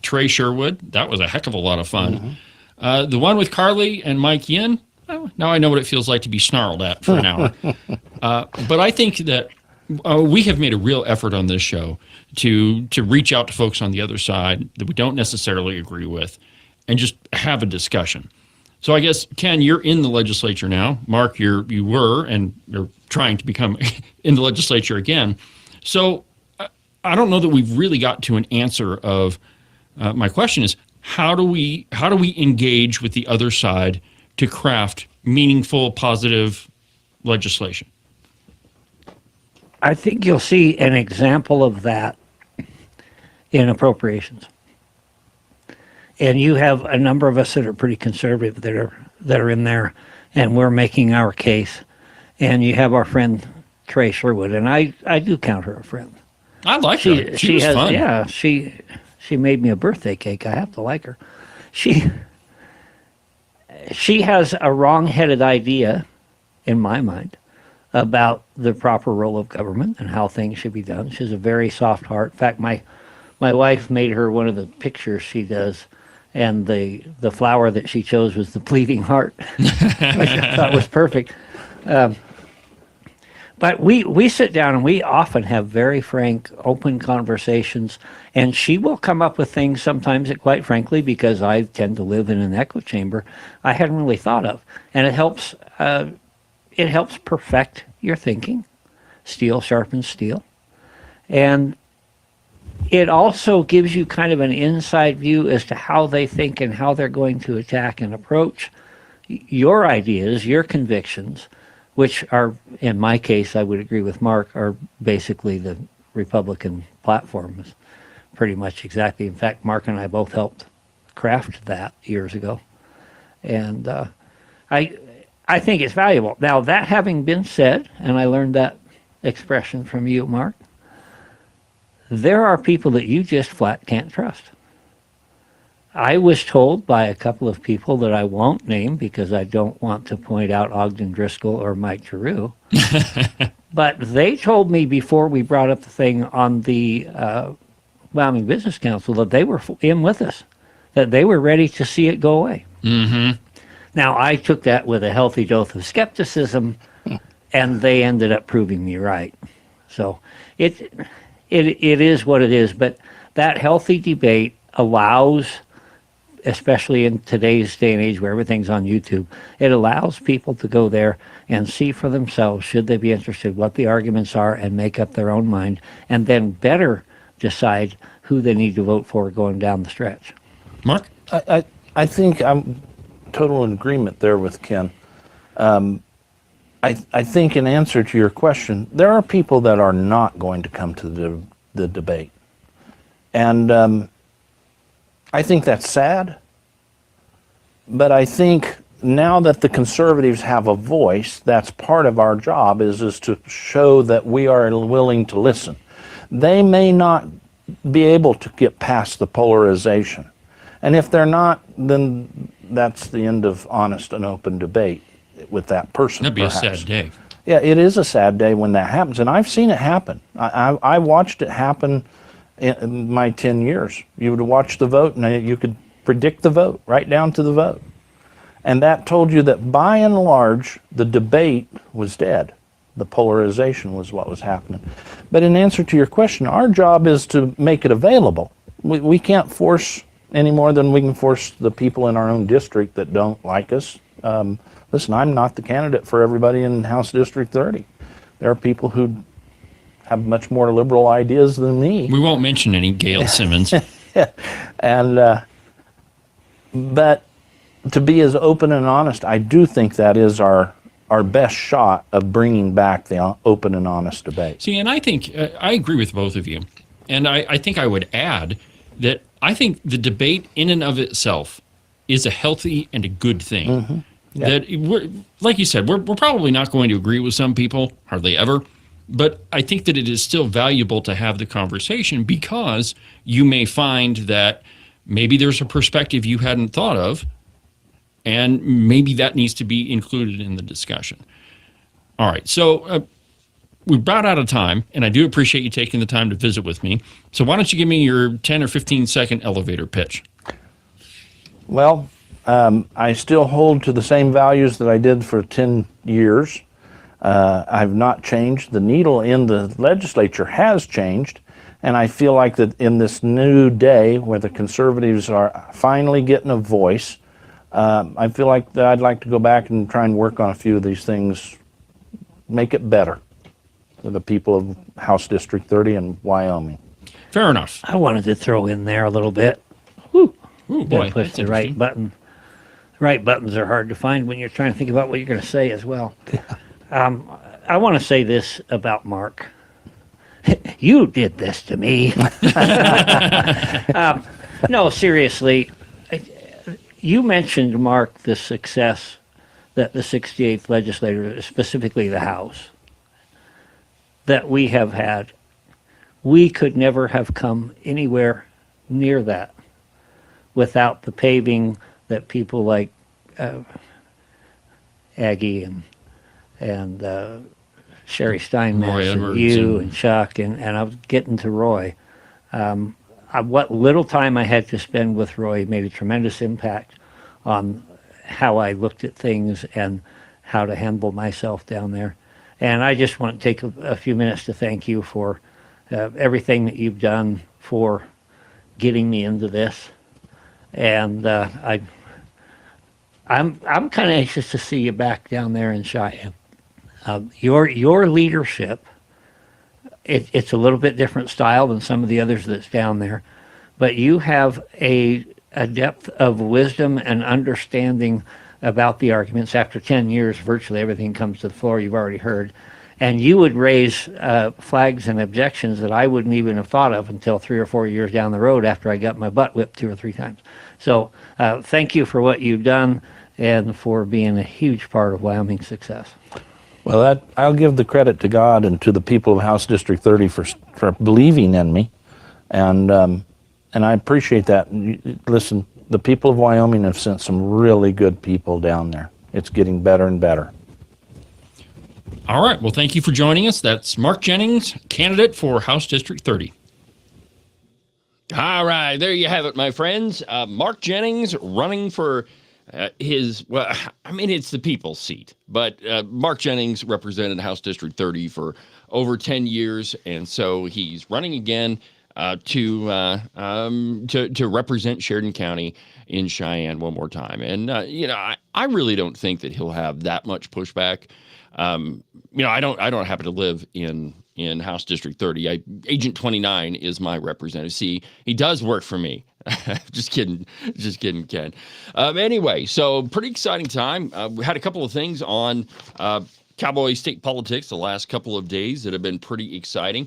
Trey Sherwood, that was a heck of a lot of fun. The one with Carly and Mike Yin, well, now I know what it feels like to be snarled at for an hour. But I think that we have made a real effort on this show to reach out to folks on the other side that we don't necessarily agree with and just have a discussion. So I guess, Ken, you're in the legislature now. Mark, you were, and you're trying to become in the legislature again. So I don't know that we've really got to an answer of my question is, how do we engage with the other side to craft meaningful, positive legislation? I think you'll see an example of that in appropriations. And you have a number of us that are pretty conservative that are in there, and we're making our case. And you have our friend Trey Sherwood, and I do count her a friend. I like her. She was fun. Yeah, she made me a birthday cake. I have to like her. She has a wrong-headed idea, in my mind, about the proper role of government and how things should be done. She has a very soft heart. In fact, my wife made her one of the pictures she does, and the flower that she chose was the bleeding heart, which I thought was perfect. But we sit down and we often have very frank, open conversations, and she will come up with things sometimes that, quite frankly, because I tend to live in an echo chamber, I hadn't really thought of. And it helps perfect your thinking. Steel sharpens steel. And it also gives you kind of an inside view as to how they think and how they're going to attack and approach your ideas, your convictions, which are, in my case, I would agree with Mark, are basically the Republican platform. Is pretty much exactly. In fact, Mark and I both helped craft that years ago. And I think it's valuable. Now, that having been said, and I learned that expression from you, Mark, there are people that you just flat can't trust. I was told by a couple of people that I won't name because I don't want to point out Ogden Driscoll or Mike Giroux, but they told me before we brought up the thing on the Wyoming Business Council that they were in with us, that they were ready to see it go away. Mm-hmm. Now, I took that with a healthy dose of skepticism, and they ended up proving me right. So it is what it is, but that healthy debate allows, especially in today's day and age where everything's on YouTube, it allows people to go there and see for themselves, should they be interested, what the arguments are, and make up their own mind, and then better decide who they need to vote for going down the stretch. Mark? I think I'm total in agreement there with Ken. I think in answer to your question, there are people that are not going to come to the debate. And I think that's sad. But I think now that the conservatives have a voice, that's part of our job is to show that we are willing to listen. They may not be able to get past the polarization. And if they're not, then that's the end of honest and open debate with that person. That'd be perhaps. a sad day. Yeah, it is a sad day when that happens, and I've seen it happen. I watched it happen in my 10 years. You would watch the vote and you could predict the vote right down to the vote. And that told you that by and large, the debate was dead. The polarization was what was happening. But in answer to your question, our job is to make it available. We can't force any more than we can force the people in our own district that don't like us. Listen, I'm not the candidate for everybody in House District 30. There are people who have much more liberal ideas than me. We won't mention any Gail Simmons. And but to be as open and honest, I do think that is our best shot of bringing back the open and honest debate. See, and I think I agree with both of you. And I think I would add that I think the debate in and of itself is a healthy and a good thing. Mm-hmm. Yeah. That we're, like you said, we're probably not going to agree with some people, hardly ever. But I think that it is still valuable to have the conversation because you may find that maybe there's a perspective you hadn't thought of, and maybe that needs to be included in the discussion. All right, so we're about out of time, and I do appreciate you taking the time to visit with me. So why don't you give me your 10 or 15-second elevator pitch? Well, I still hold to the same values that I did for 10 years. I've not changed. The needle in the legislature has changed, and I feel like that in this new day where the conservatives are finally getting a voice, I feel like that I'd like to go back and try and work on a few of these things, make it better for the people of House District 30 and Wyoming. Fair enough. I wanted to throw in there a little bit. Whew. Ooh, boy, Push that's the right interesting. button. The right buttons are hard to find when you're trying to think about what you're going to say as well. I want to say this about Mark. You did this to me. No, seriously. You mentioned, Mark, the success that the 68th legislature, specifically the House, that we have had. We could never have come anywhere near that without the paving that people like Aggie and Sherry Steinmetz Roy and Edwards you and- and Chuck and I was getting to Roy. What little time I had to spend with Roy made a tremendous impact on how I looked at things and how to handle myself down there. And I just want to take a few minutes to thank you for everything that you've done for getting me into this. And I'm kind of anxious to see you back down there in Cheyenne. Your leadership, it's a little bit different style than some of the others that's down there, but you have a depth of wisdom and understanding about the arguments. After 10 years, virtually everything comes to the floor, you've already heard. And you would raise flags and objections that I wouldn't even have thought of until 3 or 4 years down the road after I got my butt whipped 2 or 3 times. So thank you for what you've done and for being a huge part of Wyoming's success. Well, I'll give the credit to God and to the people of House District 30 for believing in me, and I appreciate that. Listen, the people of Wyoming have sent some really good people down there. It's getting better and better. All right. Well, thank you for joining us. That's Mark Jennings, candidate for House District 30. All right. There you have it, my friends. Mark Jennings running for it's the people's seat, but Mark Jennings represented House District 30 for over 10 years, and so he's running again to represent Sheridan County in Cheyenne one more time. And I really don't think that he'll have that much pushback. I don't happen to live in House District 30. Agent 29 is my representative. See, he does work for me. Just kidding, Ken. Anyway, so pretty exciting time. We had a couple of things on Cowboy state politics the last couple of days that have been pretty exciting.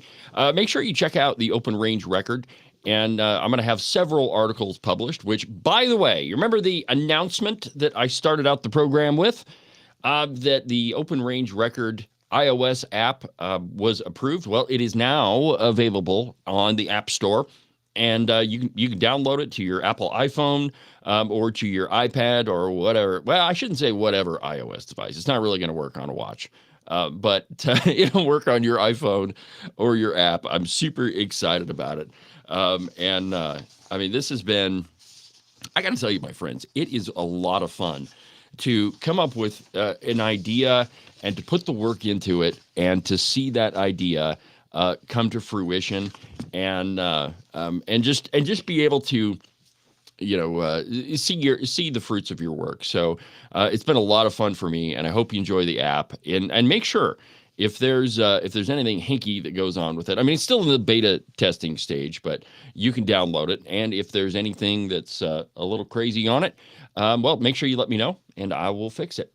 Make sure you check out the Open Range Record. And I'm going to have several articles published, which, by the way, you remember the announcement that I started out the program with? That the Open Range Record iOS app was approved. Well, it is now available on the App Store, and you can download it to your Apple iPhone or to your iPad or whatever. Well, I shouldn't say whatever iOS device. It's not really going to work on a watch. but it'll work on your iPhone or your app. I'm super excited about it. I mean, this has been, I got to tell you, my friends, it is a lot of fun to come up with an idea and to put the work into it and to see that idea come to fruition and just be able to see the fruits of your work. So it's been a lot of fun for me, and I hope you enjoy the app. And make sure if there's anything hinky that goes on with it. I mean, it's still in the beta testing stage, but you can download it. And if there's anything that's a little crazy on it, well, make sure you let me know, and I will fix it.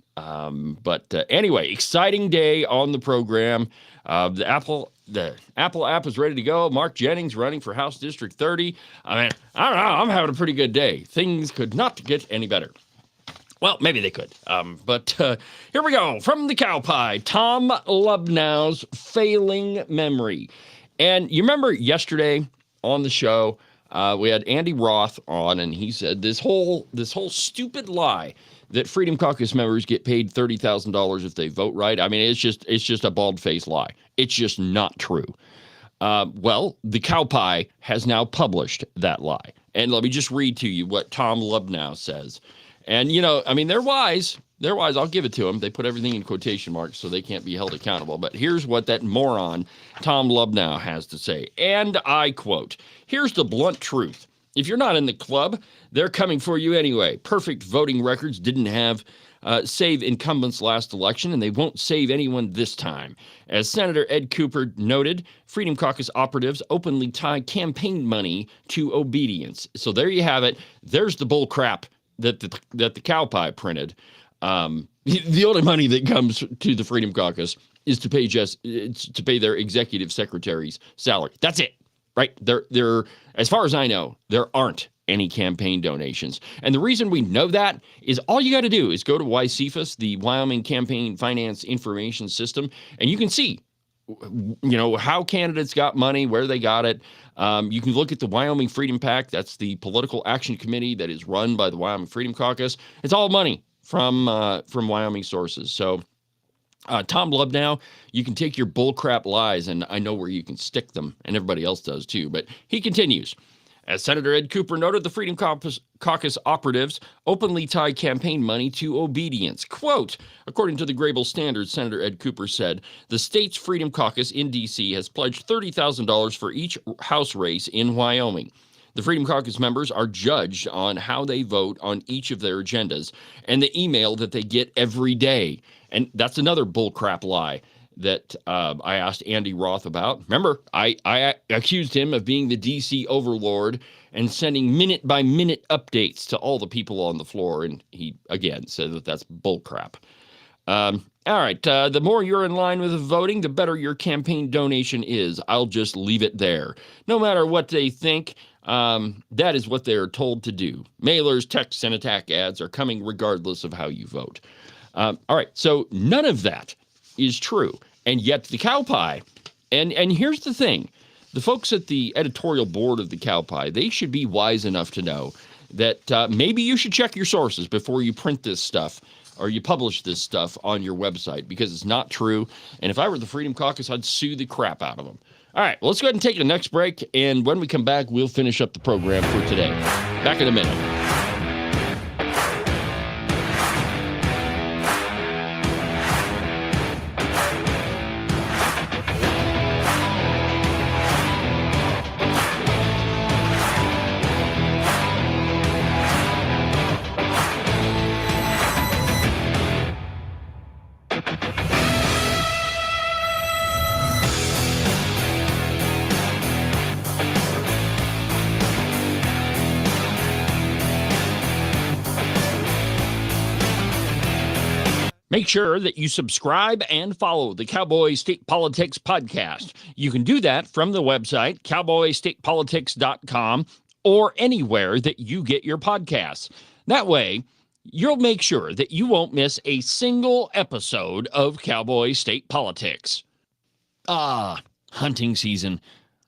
Anyway, exciting day on the program. The Apple app is ready to go. Mark Jennings running for House District 30. I mean, I don't know. I'm having a pretty good day. Things could not get any better. Well, maybe they could. But here we go. From the Cow Pie, Tom Lubnau's failing memory. And you remember yesterday on the show, we had Andy Roth on, and he said this whole stupid lie that Freedom Caucus members get paid $30,000 if they vote right. I mean, it's just a bald-faced lie. It's just not true. Well, the Cow Pie has now published that lie. And let me just read to you what Tom Lubnau says. And, I mean, they're wise. They're wise. I'll give it to them. They put everything in quotation marks so they can't be held accountable. But here's what that moron, Tom Lubnau, has to say. And I quote, "Here's the blunt truth. If you're not in the club, they're coming for you anyway. Perfect voting records didn't have save incumbents last election, and they won't save anyone this time. As Senator Ed Cooper noted, Freedom Caucus operatives openly tie campaign money to obedience." So there you have it. There's the bull crap that the Cow Pie printed. The only money that comes to the Freedom Caucus is to pay their executive secretary's salary. That's it, right? There, as far as I know, there aren't any campaign donations. And the reason we know that is all you got to do is go to YCFIS, the Wyoming Campaign Finance Information System, and you can see, how candidates got money, where they got it. You can look at the Wyoming Freedom PAC. That's the political action committee that is run by the Wyoming Freedom Caucus. It's all money from Wyoming sources. So Tom Lubnau, you can take your bullcrap lies, and I know where you can stick them, and everybody else does too. But he continues. As Senator Ed Cooper noted, the Freedom Caucus operatives openly tie campaign money to obedience. Quote, according to the Grable Standard, Senator Ed Cooper said, the state's Freedom Caucus in D.C. has pledged $30,000 for each House race in Wyoming. The Freedom Caucus members are judged on how they vote on each of their agendas and the email that they get every day. And that's another bullcrap lie that I asked Andy Roth about. Remember, I accused him of being the D.C. overlord and sending minute-by-minute updates to all the people on the floor, and he, again, said that that's bullcrap. All right, the more you're in line with voting, the better your campaign donation is. I'll just leave it there. No matter what they think, that is what they are told to do. Mailers, texts, and attack ads are coming regardless of how you vote. All right, so none of that is true. And yet the Cow Pie, and here's the thing, the folks at the editorial board of the Cow Pie, they should be wise enough to know that maybe you should check your sources before you print this stuff or you publish this stuff on your website, because it's not true. And if I were the Freedom Caucus, I'd sue the crap out of them. All right, well, let's go ahead and take the next break. And when we come back, we'll finish up the program for today. Back in a minute. Make sure that you subscribe and follow the Cowboy State Politics podcast. You can do that from the website, cowboystatepolitics.com, or anywhere that you get your podcasts. That way, you'll make sure that you won't miss a single episode of Cowboy State Politics. Hunting season.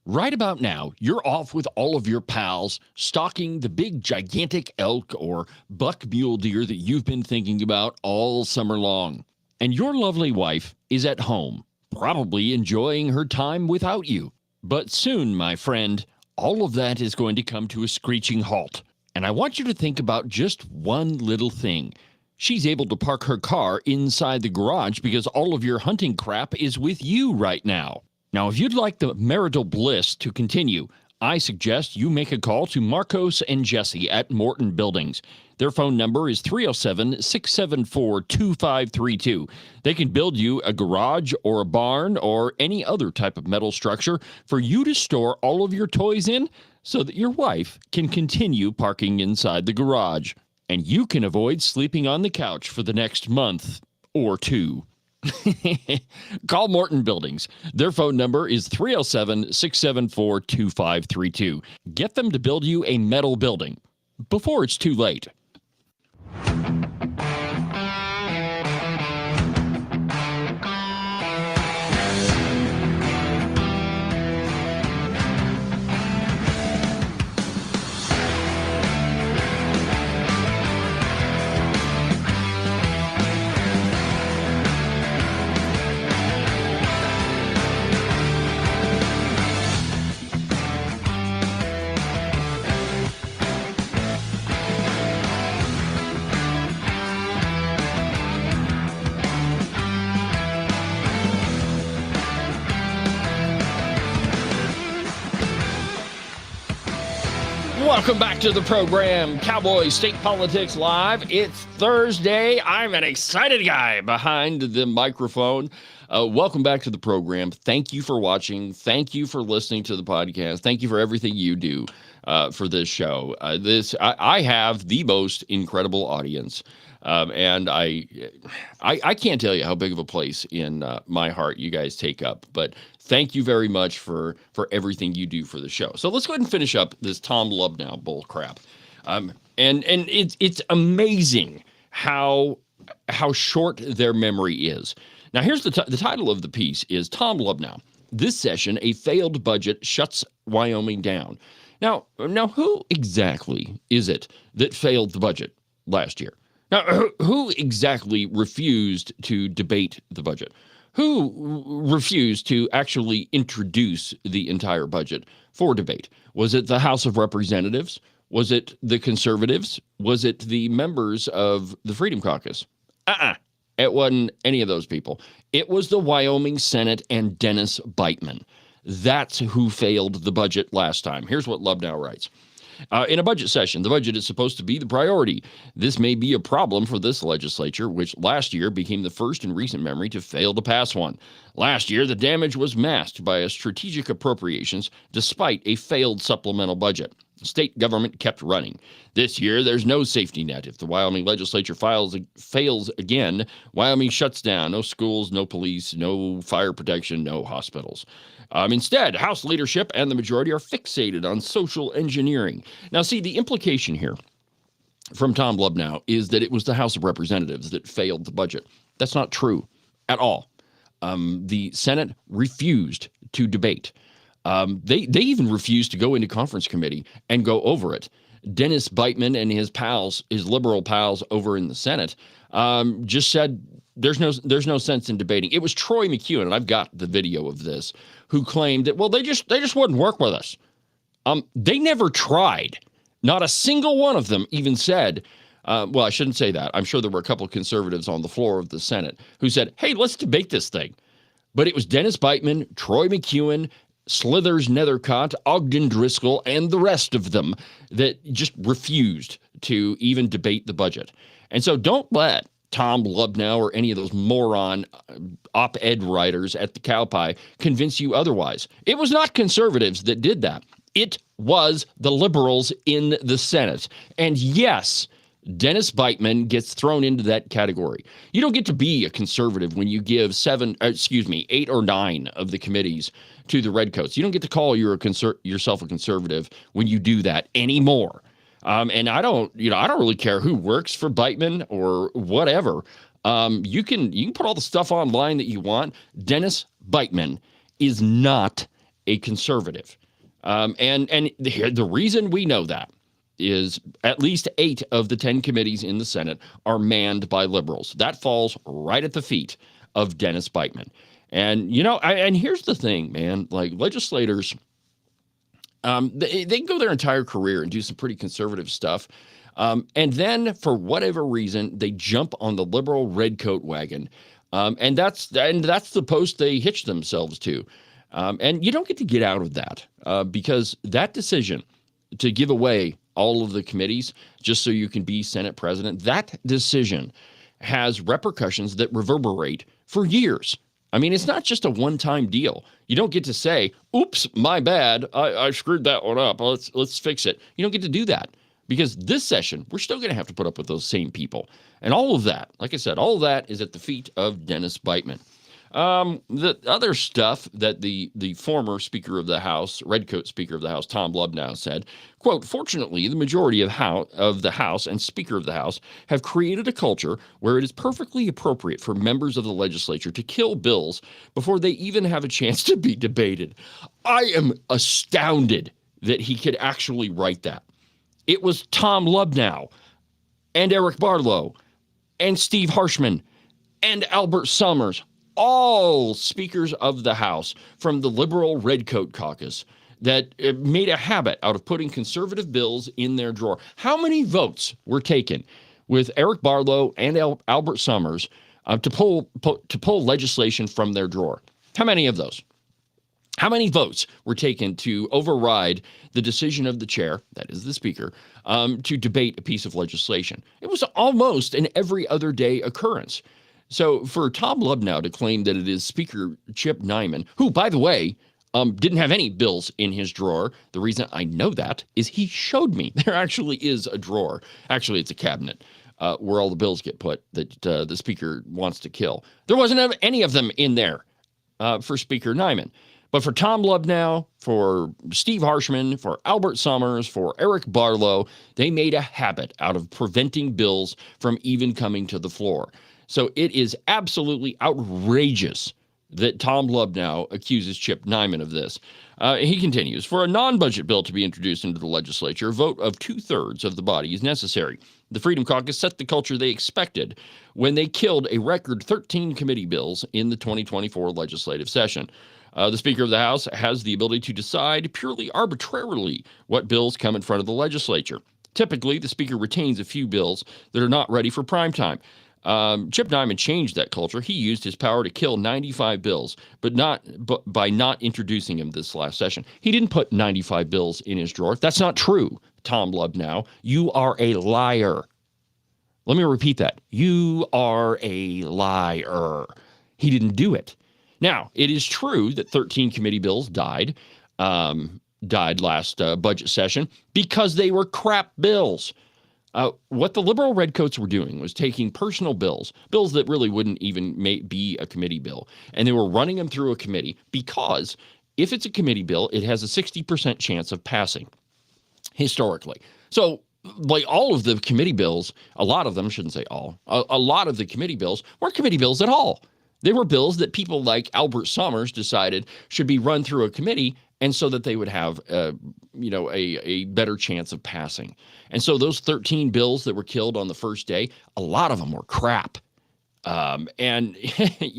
Right about now, you're off with all of your pals, stalking the big gigantic elk or buck mule deer that you've been thinking about all summer long. and your lovely wife is at home, probably enjoying her time without you. But soon, my friend, all of that is going to come to a screeching halt. And I want you to think about just one little thing. She's able to park her car inside the garage because all of your hunting crap is with you right now. Now, if you'd like the marital bliss to continue, I suggest you make a call to Marcos and Jesse at Morton Buildings. Their phone number is 307-674-2532. They can build you a garage or a barn or any other type of metal structure for you to store all of your toys in so that your wife can continue parking inside the garage. And you can avoid sleeping on the couch for the next month or two. Call Morton Buildings. Their phone number is 307-674-2532. Get them to build you a metal building before it's too late. Welcome back to the program, Cowboy State Politics Live. It's Thursday. I'm an excited guy behind the microphone. Welcome back to the program. Thank you for watching. Thank you for listening to the podcast. Thank you for everything you do for this show. I have the most incredible audience, and I can't tell you how big of a place in my heart you guys take up. But thank you very much for everything you do for the show. So let's go ahead and finish up this Tom Lubnow bull crap. And it's amazing how short their memory is. Now, here's the title of the piece is Tom Lubnow. This session, a failed budget shuts Wyoming down. Now, who exactly is it that failed the budget last year? Now, who exactly refused to debate the budget? Who refused to actually introduce the entire budget for debate? Was it the House of Representatives? Was it the conservatives? Was it the members of the Freedom Caucus? It wasn't any of those people. It was the Wyoming Senate and Dennis Beitman. That's who failed the budget last time. Here's what Lubnow writes. In a budget session, the budget is supposed to be the priority. This may be a problem for this legislature, which last year became the first in recent memory to fail to pass one. Last year, the damage was masked by a strategic appropriations despite a failed supplemental budget. State government kept running. This year, there's no safety net. If the Wyoming legislature fails again, Wyoming shuts down. No schools, no police, no fire protection, no hospitals. Instead, House leadership and the majority are fixated on social engineering. Now, see, the implication here from Tom Lubnow is that it was the House of Representatives that failed the budget. That's not true at all. The Senate refused to debate. They even refused to go into conference committee and go over it. Dennis Beitman and his pals, his liberal pals over in the Senate, just said there's no sense in debating. It was Troy McEwen, and I've got the video of this, who claimed that, well, they just wouldn't work with us. They never tried. Not a single one of them even said, well, I shouldn't say that. I'm sure there were a couple of conservatives on the floor of the Senate who said, hey, let's debate this thing. But it was Dennis Beitman, Troy McEwen, Slithers Nethercott, Ogden Driscoll, and the rest of them that just refused to even debate the budget. And so don't let Tom Lubnow or any of those moron op-ed writers at the Cowpie convince you otherwise. It was not conservatives that did that. It was the liberals in the Senate. And yes, Dennis Beitman gets thrown into that category. You don't get to be a conservative when you give 8 or 9 of the committees to the Redcoats. You don't get to call yourself a conservative when you do that anymore. And I don't really care who works for Beitman or whatever. You can put all the stuff online that you want. Dennis Beitman is not a conservative. And the reason we know that is at least 8 of the 10 committees in the Senate are manned by liberals. That falls right at the feet of Dennis Beitman. And, and here's the thing, man, like legislators, they can go their entire career and do some pretty conservative stuff. And then for whatever reason, they jump on the liberal redcoat wagon. And that's the post they hitch themselves to. And you don't get out of that because that decision to give away all of the committees just so you can be Senate president, that decision has repercussions that reverberate for years. I mean, it's not just a one-time deal. You don't get to say, oops, my bad, I screwed that one up, let's fix it. You don't get to do that because this session, we're still going to have to put up with those same people. And all of that, like I said, all of that is at the feet of Dennis Beitman. The other stuff that the former Speaker of the House, Redcoat Speaker of the House, Tom Lubnow said, quote, fortunately, the majority of the House and Speaker of the House have created a culture where it is perfectly appropriate for members of the legislature to kill bills before they even have a chance to be debated. I am astounded that he could actually write that. It was Tom Lubnow and Eric Barlow and Steve Harshman and Albert Summers, all speakers of the House from the liberal Redcoat caucus that made a habit out of putting conservative bills in their drawer. How many votes were taken with Eric Barlow and Albert Summers to pull legislation from their drawer? How many of those? How many votes were taken to override the decision of the chair, that is the speaker, to debate a piece of legislation? It was almost an every other day occurrence. So for Tom Lubnow to claim that it is Speaker Chip Nyman, who, by the way, didn't have any bills in his drawer, the reason I know that is he showed me. There actually is a drawer. Actually, it's a cabinet where all the bills get put that the speaker wants to kill. There wasn't any of them in there for Speaker Nyman. But for Tom Lubnow, for Steve Harshman, for Albert Summers, for Eric Barlow, they made a habit out of preventing bills from even coming to the floor. So it is absolutely outrageous that Tom Lubnow accuses Chip Nyman of this. He continues, for a non-budget bill to be introduced into the legislature, a vote of 2/3 of the body is necessary. The Freedom Caucus set the culture they expected when they killed a record 13 committee bills in the 2024 legislative session. The Speaker of the House has the ability to decide purely arbitrarily what bills come in front of the legislature. Typically, the Speaker retains a few bills that are not ready for prime time. Chip Nyman changed that culture. He used his power to kill 95 bills, but by not introducing them this last session. He didn't put 95 bills in his drawer. That's not true, Tom Lubnow. You are a liar. Let me repeat that. You are a liar. He didn't do it. Now, it is true that 13 committee bills died last budget session because they were crap bills. What the liberal redcoats were doing was taking personal bills that really wouldn't even be a committee bill, and they were running them through a committee because if it's a committee bill, it has a 60% chance of passing historically. So like all of the committee bills, a lot of them, shouldn't say all, a lot of the committee bills weren't committee bills at all. They were bills that people like Albert Summers decided should be run through a committee, and so that they would have, a better chance of passing. And so those 13 bills that were killed on the first day, a lot of them were crap. And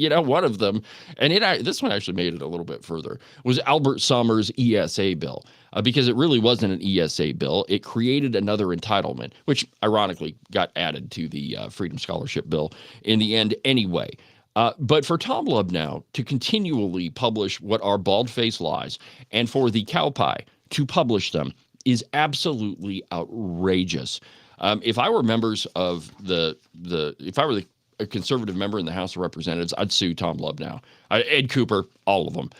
one of them, and this one actually made it a little bit further, was Albert Summers' ESA bill, because it really wasn't an ESA bill. It created another entitlement, which ironically got added to the Freedom Scholarship bill in the end anyway. But for Tom Lubnow to continually publish what are bald-faced lies, and for the Cowboy to publish them, is absolutely outrageous. If I were members of if I were a conservative member in the House of Representatives, I'd sue Tom Lubnow, Ed Cooper, all of them,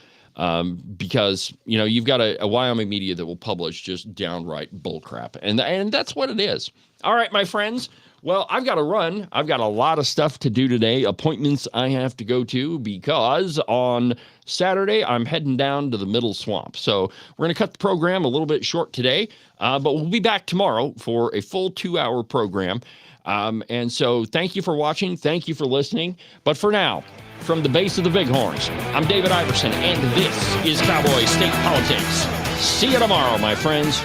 because you've got a Wyoming media that will publish just downright bullcrap, and that's what it is. All right, my friends. Well, I've got to run. I've got a lot of stuff to do today, appointments I have to go to, because on Saturday I'm heading down to the Middle Swamp. So we're going to cut the program a little bit short today, but we'll be back tomorrow for a full 2-hour program. And so thank you for watching. Thank you for listening. But for now, from the base of the Bighorns, I'm David Iverson, and this is Cowboy State Politics. See you tomorrow, my friends.